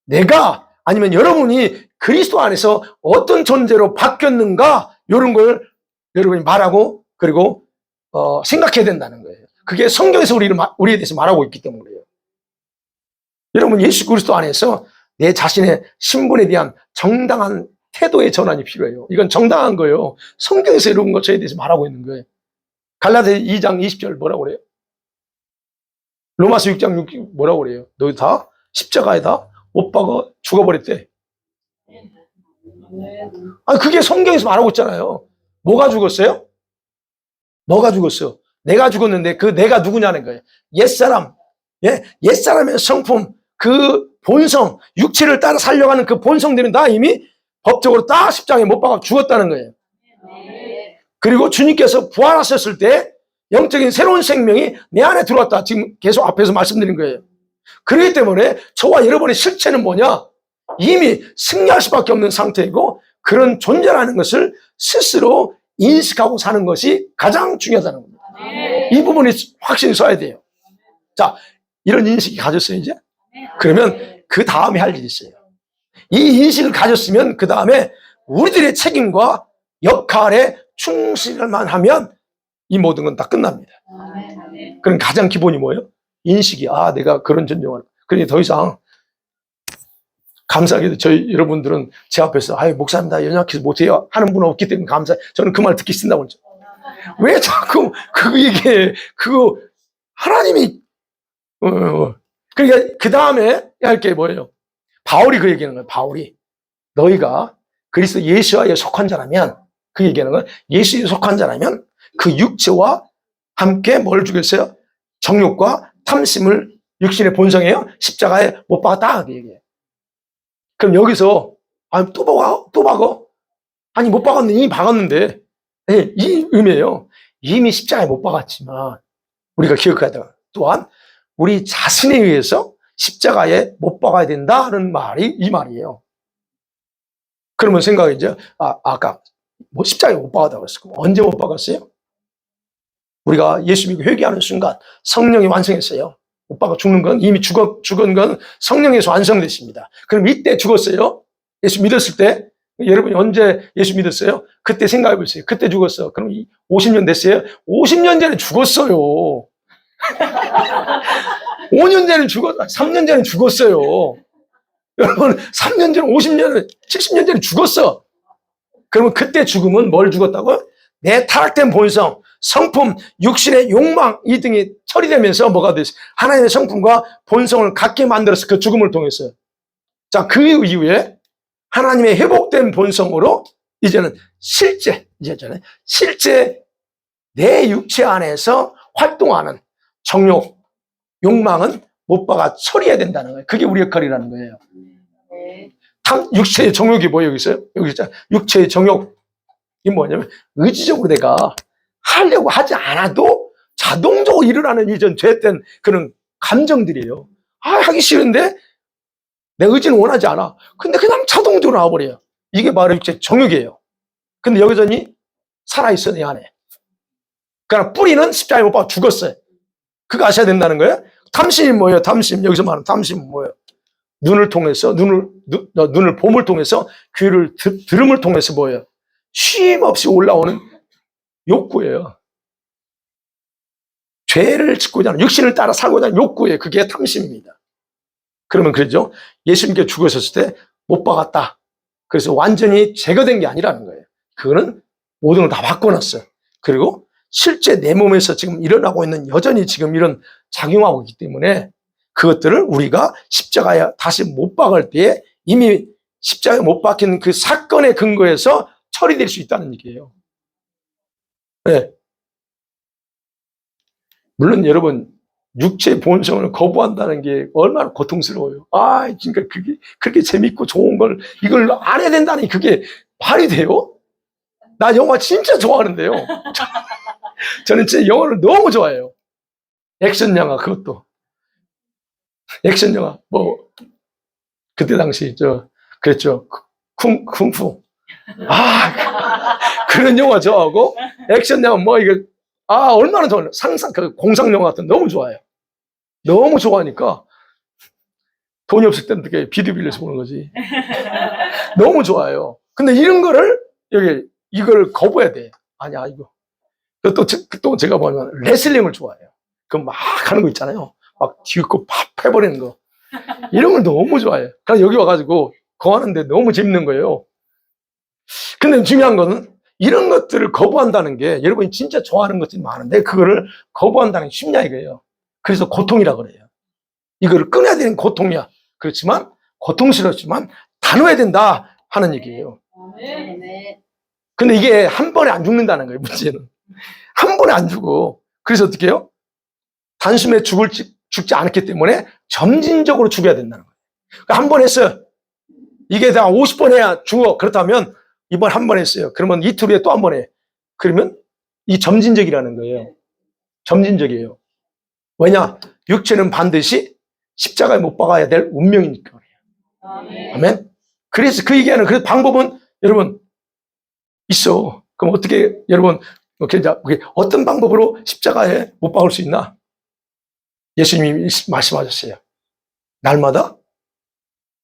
내가 아니면 여러분이 그리스도 안에서 어떤 존재로 바뀌었는가 이런 걸 여러분이 말하고 그리고 생각해야 된다는 거예요. 그게 성경에서 우리에 대해서 말하고 있기 때문에 그래요. 여러분 예수 그리스도 안에서 내 자신의 신분에 대한 정당한 태도의 전환이 필요해요. 이건 정당한 거예요. 성경에서 이런 거 저에 대해서 말하고 있는 거예요. 갈라디아 2장 20절 뭐라고 그래요? 로마서 6장 6절 뭐라고 그래요? 너 다 십자가에다 못 박아 죽어버렸대. 그게 성경에서 말하고 있잖아요. 뭐가 죽었어요? 뭐가 죽었어요? 내가 죽었는데 그 내가 누구냐는 거예요. 옛사람, 예? 옛사람의 성품, 그 본성, 육체를 따라 살려가는 그 본성들은 다 이미 법적으로 다 십자가에 못 박아 죽었다는 거예요. 그리고 주님께서 부활하셨을 때 영적인 새로운 생명이 내 안에 들어왔다. 지금 계속 앞에서 말씀드린 거예요. 그렇기 때문에 저와 여러분의 실체는 뭐냐? 이미 승리할 수밖에 없는 상태이고 그런 존재라는 것을 스스로 인식하고 사는 것이 가장 중요하다는 겁니다. 이 부분이 확실히 써야 돼요. 자, 이런 인식이 가졌어요, 이제? 그러면 그 다음에 할 일이 있어요. 이 인식을 가졌으면 그 다음에 우리들의 책임과 역할에 충실만 하면 이 모든 건 다 끝납니다. 그럼 가장 기본이 뭐예요? 인식이, 내가 그런 존재구나. 그러니 더 이상 감사하게도 저희 여러분들은 제 앞에서 목사님 나 연약해서 못해요 하는 분은 없기 때문에 저는 그 말 듣기 싫다고 그러죠. 왜 자꾸 이게 그거 하나님이 그러니까 그 다음에 할 게 뭐예요? 바울이 그 얘기하는 거예요. 바울이 너희가 그리스도 예수와에 속한 자라면 그 얘기하는 건 예수에 속한 자라면 그 육체와 함께 뭘 주겠어요? 정욕과 탐심을 육신의 본성이에요. 십자가에 못 박았다 그 얘기해요. 그럼 여기서 또 박아? 아니 못 박았는데 이미 박았는데 네, 이 의미예요. 이미 십자가에 못 박았지만 우리가 기억해야 돼요. 또한 우리 자신에 의해서 십자가에 못 박아야 된다는 말이 이 말이에요. 그러면 생각이 이제 아까 십자가에 못 박았다고 그랬어요. 언제 못 박았어요? 우리가 예수 믿고 회개하는 순간 성령이 완성했어요. 못 박아 죽는 건 이미 죽은 건 성령에서 완성됐습니다. 그럼 이때 죽었어요? 예수 믿었을 때? 여러분이 언제 예수 믿었어요? 그때 생각해 보세요. 그때 죽었어. 그럼 50년 됐어요? 50년 전에 죽었어요. 5년 전에 죽었어요. 3년 전에 죽었어요. 여러분 3년 전에 50년 70년 전에 죽었어. 그러면 그때 죽음은 뭘 죽었다고요? 내 타락된 본성, 성품, 육신의 욕망 이 등이 처리되면서 뭐가 됐어요? 하나님의 성품과 본성을 갖게 만들어서 그 죽음을 통해서요. 자, 그 이후에 하나님의 회복된 본성으로 이제는 실제 내 육체 안에서 활동하는 정욕, 욕망은 못 박아 처리해야 된다는 거예요. 그게 우리 역할이라는 거예요. 육체의 정욕이 뭐예요? 여기 있어요? 여기 있잖아요. 육체의 정욕. 이 뭐냐면 의지적으로 내가 하려고 하지 않아도 자동적으로 일어나는 이전 죄된 그런 감정들이에요. 하기 싫은데 내 의지는 원하지 않아. 근데 그냥 자동적으로 나와버려요. 이게 바로 육체 정욕이에요. 근데 여전히 살아있어 내 안에. 그러나 뿌리는 십자가에 못 박아 죽었어요. 그거 아셔야 된다는 거예요. 탐심이 뭐예요? 탐심. 여기서 말하는 탐심은 뭐예요? 눈을 통해서 눈을 봄을 통해서 귀를 들음을 통해서 뭐예요? 쉼 없이 올라오는 욕구예요. 죄를 짓고자 하는 육신을 따라 살고자 하는 욕구예요. 그게 탐심입니다. 그러면 그러죠. 예수님께 죽으셨을 때 못 박았다. 그래서 완전히 제거된 게 아니라는 거예요. 그거는 모든 걸 다 바꿔놨어요. 그리고 실제 내 몸에서 지금 일어나고 있는 여전히 지금 이런 작용하고 있기 때문에 그것들을 우리가 십자가에 다시 못 박을 때에 이미 십자가에 못 박힌 그 사건의 근거에서 처리될 수 있다는 얘기예요. 네. 물론 여러분 육체의 본성을 거부한다는 게 얼마나 고통스러워요. 그러니까 그게 그렇게 재밌고 좋은 걸 이걸 안 해야 된다니 그게 말이 돼요? 나 영화 진짜 좋아하는데요. 저는 진짜 영화를 너무 좋아해요. 액션 영화 그것도. 액션 영화 그때 당시 그랬죠. 쿵푸. 그런 영화 좋아하고 액션 영화 이거 얼마나 좋아요. 공상 영화 같은 너무 좋아해요. 너무 좋아하니까 돈이 없을 때는 어떻게 비디오 빌려서 보는 거지. 너무 좋아요. 근데 이런 거를 이걸 거부해야 돼. 아니야 이거. 또 제가 보면 레슬링을 좋아해요. 그 막 하는 거 있잖아요. 막 뒤집고 팍 해버리는 거. 이런 걸 너무 좋아해요. 그래서 여기 와가지고 거하는데 너무 재밌는 거예요. 근데 중요한 거는 이런 것들을 거부한다는 게 여러분이 진짜 좋아하는 것들이 많은데 그거를 거부한다는 게 쉽냐 이거예요. 그래서 고통이라 그래요. 이거를 끊어야 되는 고통이야. 그렇지만 고통스럽지만 다뤄야 된다 하는 얘기예요. 근데 이게 한 번에 안 죽는다는 거예요. 문제는 한 번에 안 죽어. 그래서 어떻게 해요? 단숨에 죽지 않았기 때문에 점진적으로 죽여야 된다는 거예요. 그러니까 한 번 했어요. 이게 다 50번 해야 죽어. 그렇다면 이번 한 번 했어요. 그러면 이틀 후에 또 한 번 해. 그러면 이 점진적이라는 거예요. 점진적이에요. 왜냐? 육체는 반드시 십자가에 못 박아야 될 운명이니까 그래요. 아멘? 그래서 그 얘기하는 그 방법은 여러분 있어. 그럼 어떻게 여러분 어떤 방법으로 십자가에 못 박을 수 있나? 예수님이 말씀하셨어요. 날마다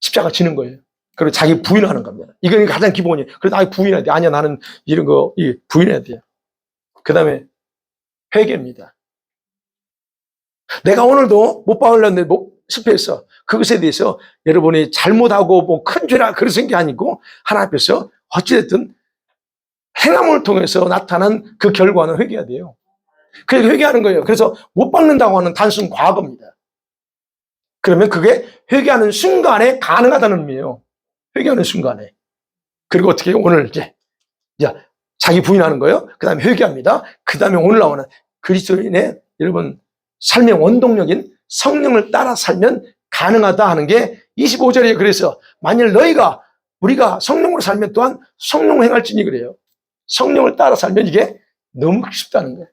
십자가 지는 거예요. 그리고 자기 부인하는 겁니다. 이건 가장 기본이에요. 그래서 부인해야 돼. 아니야, 나는 이런 거 부인해야 돼요. 그 다음에 회개입니다. 내가 오늘도 못 박으려는데 실패했어. 그것에 대해서 여러분이 잘못하고 뭐 큰 죄라 그러신 게 아니고 하나님 앞에서 어찌됐든 행함을 통해서 나타난 그 결과는 회개해야 돼요. 그래서 회개하는 거예요. 그래서 못 박는다고 하는 단순 과거입니다. 그러면 그게 회개하는 순간에 가능하다는 의미예요. 회개하는 순간에. 그리고 어떻게 오늘 이제 자기 부인하는 거예요. 그 다음에 회개합니다. 그 다음에 오늘 나오는 그리스도인의 여러분 삶의 원동력인 성령을 따라 살면 가능하다 하는 게 25절이에요. 그래서 만일 우리가 성령으로 살면 또한 성령을 행할지니 그래요. 성령을 따라 살면 이게 너무 쉽다는 거예요.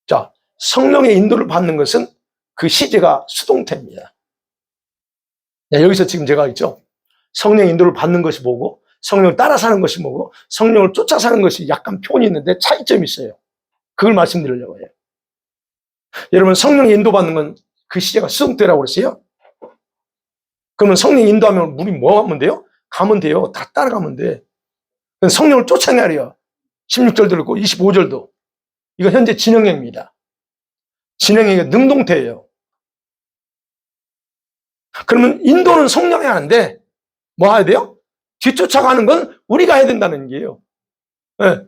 자, 성령의 인도를 받는 것은 그 시제가 수동태입니다. 여기서 지금 제가 있죠. 성령의 인도를 받는 것이 뭐고 성령을 따라 사는 것이 뭐고 성령을 쫓아 사는 것이 약간 표현이 있는데 차이점이 있어요. 그걸 말씀드리려고 해요. 여러분 성령의 인도받는 건 그 시제가 수동태라고 그랬어요. 그러면 성령 인도하면 우리 뭐 하면 돼요? 가면 돼요. 다 따라가면 돼. 성령을 쫓아내려. 16절도 그렇고 25절도. 이거 현재 진행형입니다. 진행형이 능동태예요. 그러면 인도는 성령이 하는데 뭐 해야 돼요? 뒤쫓아가는 건 우리가 해야 된다는 얘기예요. 네.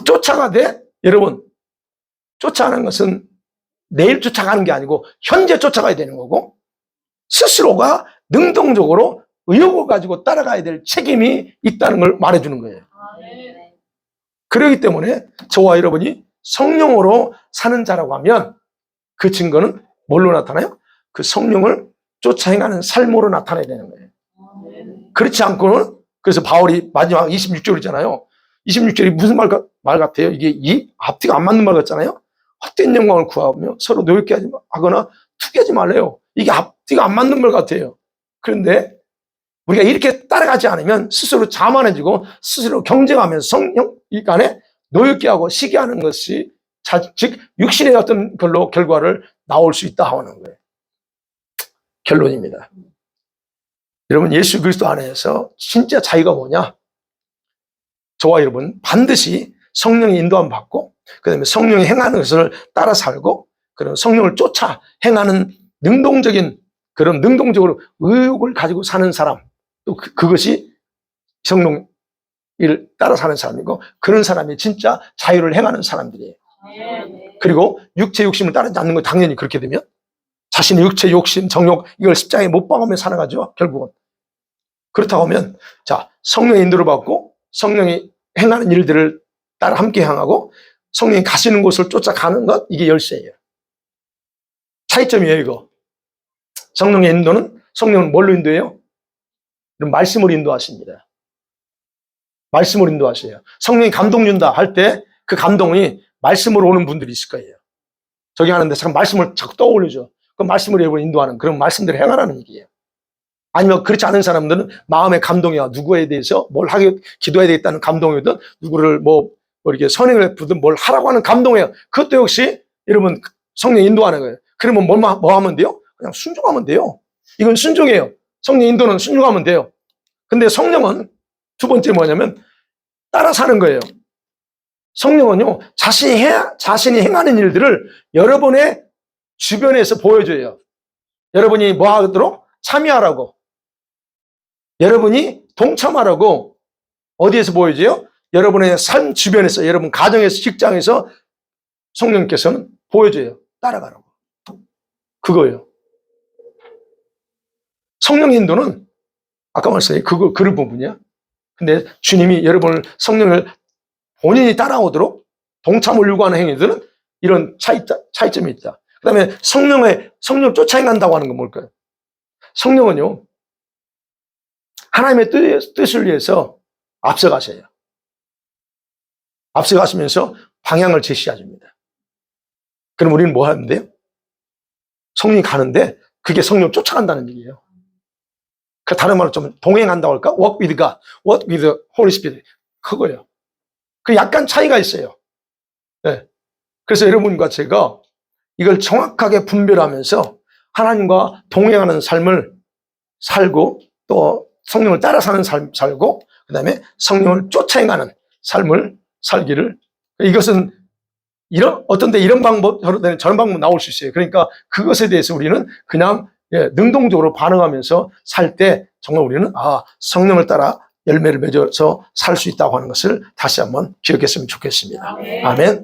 쫓아가되 여러분 쫓아가는 것은 내일 쫓아가는 게 아니고 현재 쫓아가야 되는 거고 스스로가 능동적으로 의욕을 가지고 따라가야 될 책임이 있다는 걸 말해주는 거예요. 그렇기 때문에 저와 여러분이 성령으로 사는 자라고 하면 그 증거는 뭘로 나타나요? 그 성령을 쫓아 행하는 삶으로 나타나야 되는 거예요. 그렇지 않고는 그래서 바울이 마지막 26절이잖아요. 26절이 무슨 말 같아요? 이게 이 앞뒤가 안 맞는 말 같잖아요. 헛된 영광을 구하며 서로 노엽게 하거나 투기하지 말래요. 이게 앞뒤가 안 맞는 말 같아요. 그런데 우리가 이렇게 따라가지 않으면 스스로 자만해지고 스스로 경쟁하면서 성령 간에 노엽게 하고 시기하는 것이 즉 육신의 어떤 걸로 결과를 나올 수 있다 하는 거예요. 결론입니다. 여러분 예수 그리스도 안에서 진짜 자유가 뭐냐? 저와 여러분 반드시 성령의 인도함 받고 그다음에 성령이 행하는 것을 따라 살고 그런 성령을 쫓아 행하는 그런 능동적으로 의욕을 가지고 사는 사람 또 그것이 성령을 따라 사는 사람이고 그런 사람이 진짜 자유를 행하는 사람들이에요. 그리고 육체 욕심을 따르지 않는 거 당연히 그렇게 되면 자신의 육체 욕심, 정욕 이걸 십자가에 못 박으며 살아가죠. 결국은. 그렇다고 하면 자 성령의 인도를 받고 성령이 행하는 일들을 따라 함께 향하고 성령이 가시는 곳을 쫓아가는 것 이게 열쇠예요. 차이점이에요 이거. 성령의 인도는 성령은 뭘로 인도해요? 말씀으로 인도하십니다. 말씀으로 인도하셔요. 성령이 감동 준다 할 때 그 감동이 말씀으로 오는 분들이 있을 거예요. 저기 하는데 잠깐 말씀을 자꾸 떠올리죠. 그 말씀으로 여러분 인도하는 그런 말씀대로 행하라는 얘기예요. 아니면 그렇지 않은 사람들은 마음의 감동이야. 누구에 대해서 뭘 기도해야 되겠다는 감동이든 누구를 이렇게 선행을 베푸든 뭘 하라고 하는 감동이에요. 그것도 역시 여러분 성령 인도하는 거예요. 그러면 뭐 하면 돼요? 그냥 순종하면 돼요. 이건 순종이에요. 성령 인도는 순종하면 돼요. 근데 성령은 두 번째 뭐냐면 따라 사는 거예요. 성령은요, 자신이 행하는 일들을 여러분의 주변에서 보여줘요. 여러분이 뭐 하도록? 참여하라고. 여러분이 동참하라고. 어디에서 보여줘요? 여러분의 삶 주변에서, 여러분 가정에서, 직장에서 성령께서는 보여줘요. 따라가라고. 그거예요. 성령 인도는 아까 말씀드린 그런 부분이야. 근데 주님이 여러분을 성령을 본인이 따라오도록 동참을 요구하는 행위들은 이런 차이점이 있다. 그 다음에 성령을 쫓아간다고 하는 건 뭘까요? 성령은요, 하나님의 뜻을 위해서 앞서가세요. 앞서가시면서 방향을 제시해 줍니다. 그럼 우리는 뭐 하는데요? 성령이 가는데 그게 성령 쫓아간다는 얘기예요. 그 다른 말로 좀 동행한다고 할까? Walk with God, walk with the Holy Spirit. 그거예요. 그 약간 차이가 있어요. 네. 그래서 여러분과 제가 이걸 정확하게 분별하면서 하나님과 동행하는 삶을 살고 또 성령을 따라 사는 삶 살고 그다음에 성령을 쫓아행하는 삶을 살기를, 이것은 어떤 데 이런 방법 저런 방법 나올 수 있어요. 그러니까 그것에 대해서 우리는 그냥 능동적으로 반응하면서 살 때 정말 우리는 성령을 따라 열매를 맺어서 살 수 있다고 하는 것을 다시 한번 기억했으면 좋겠습니다. 아멘.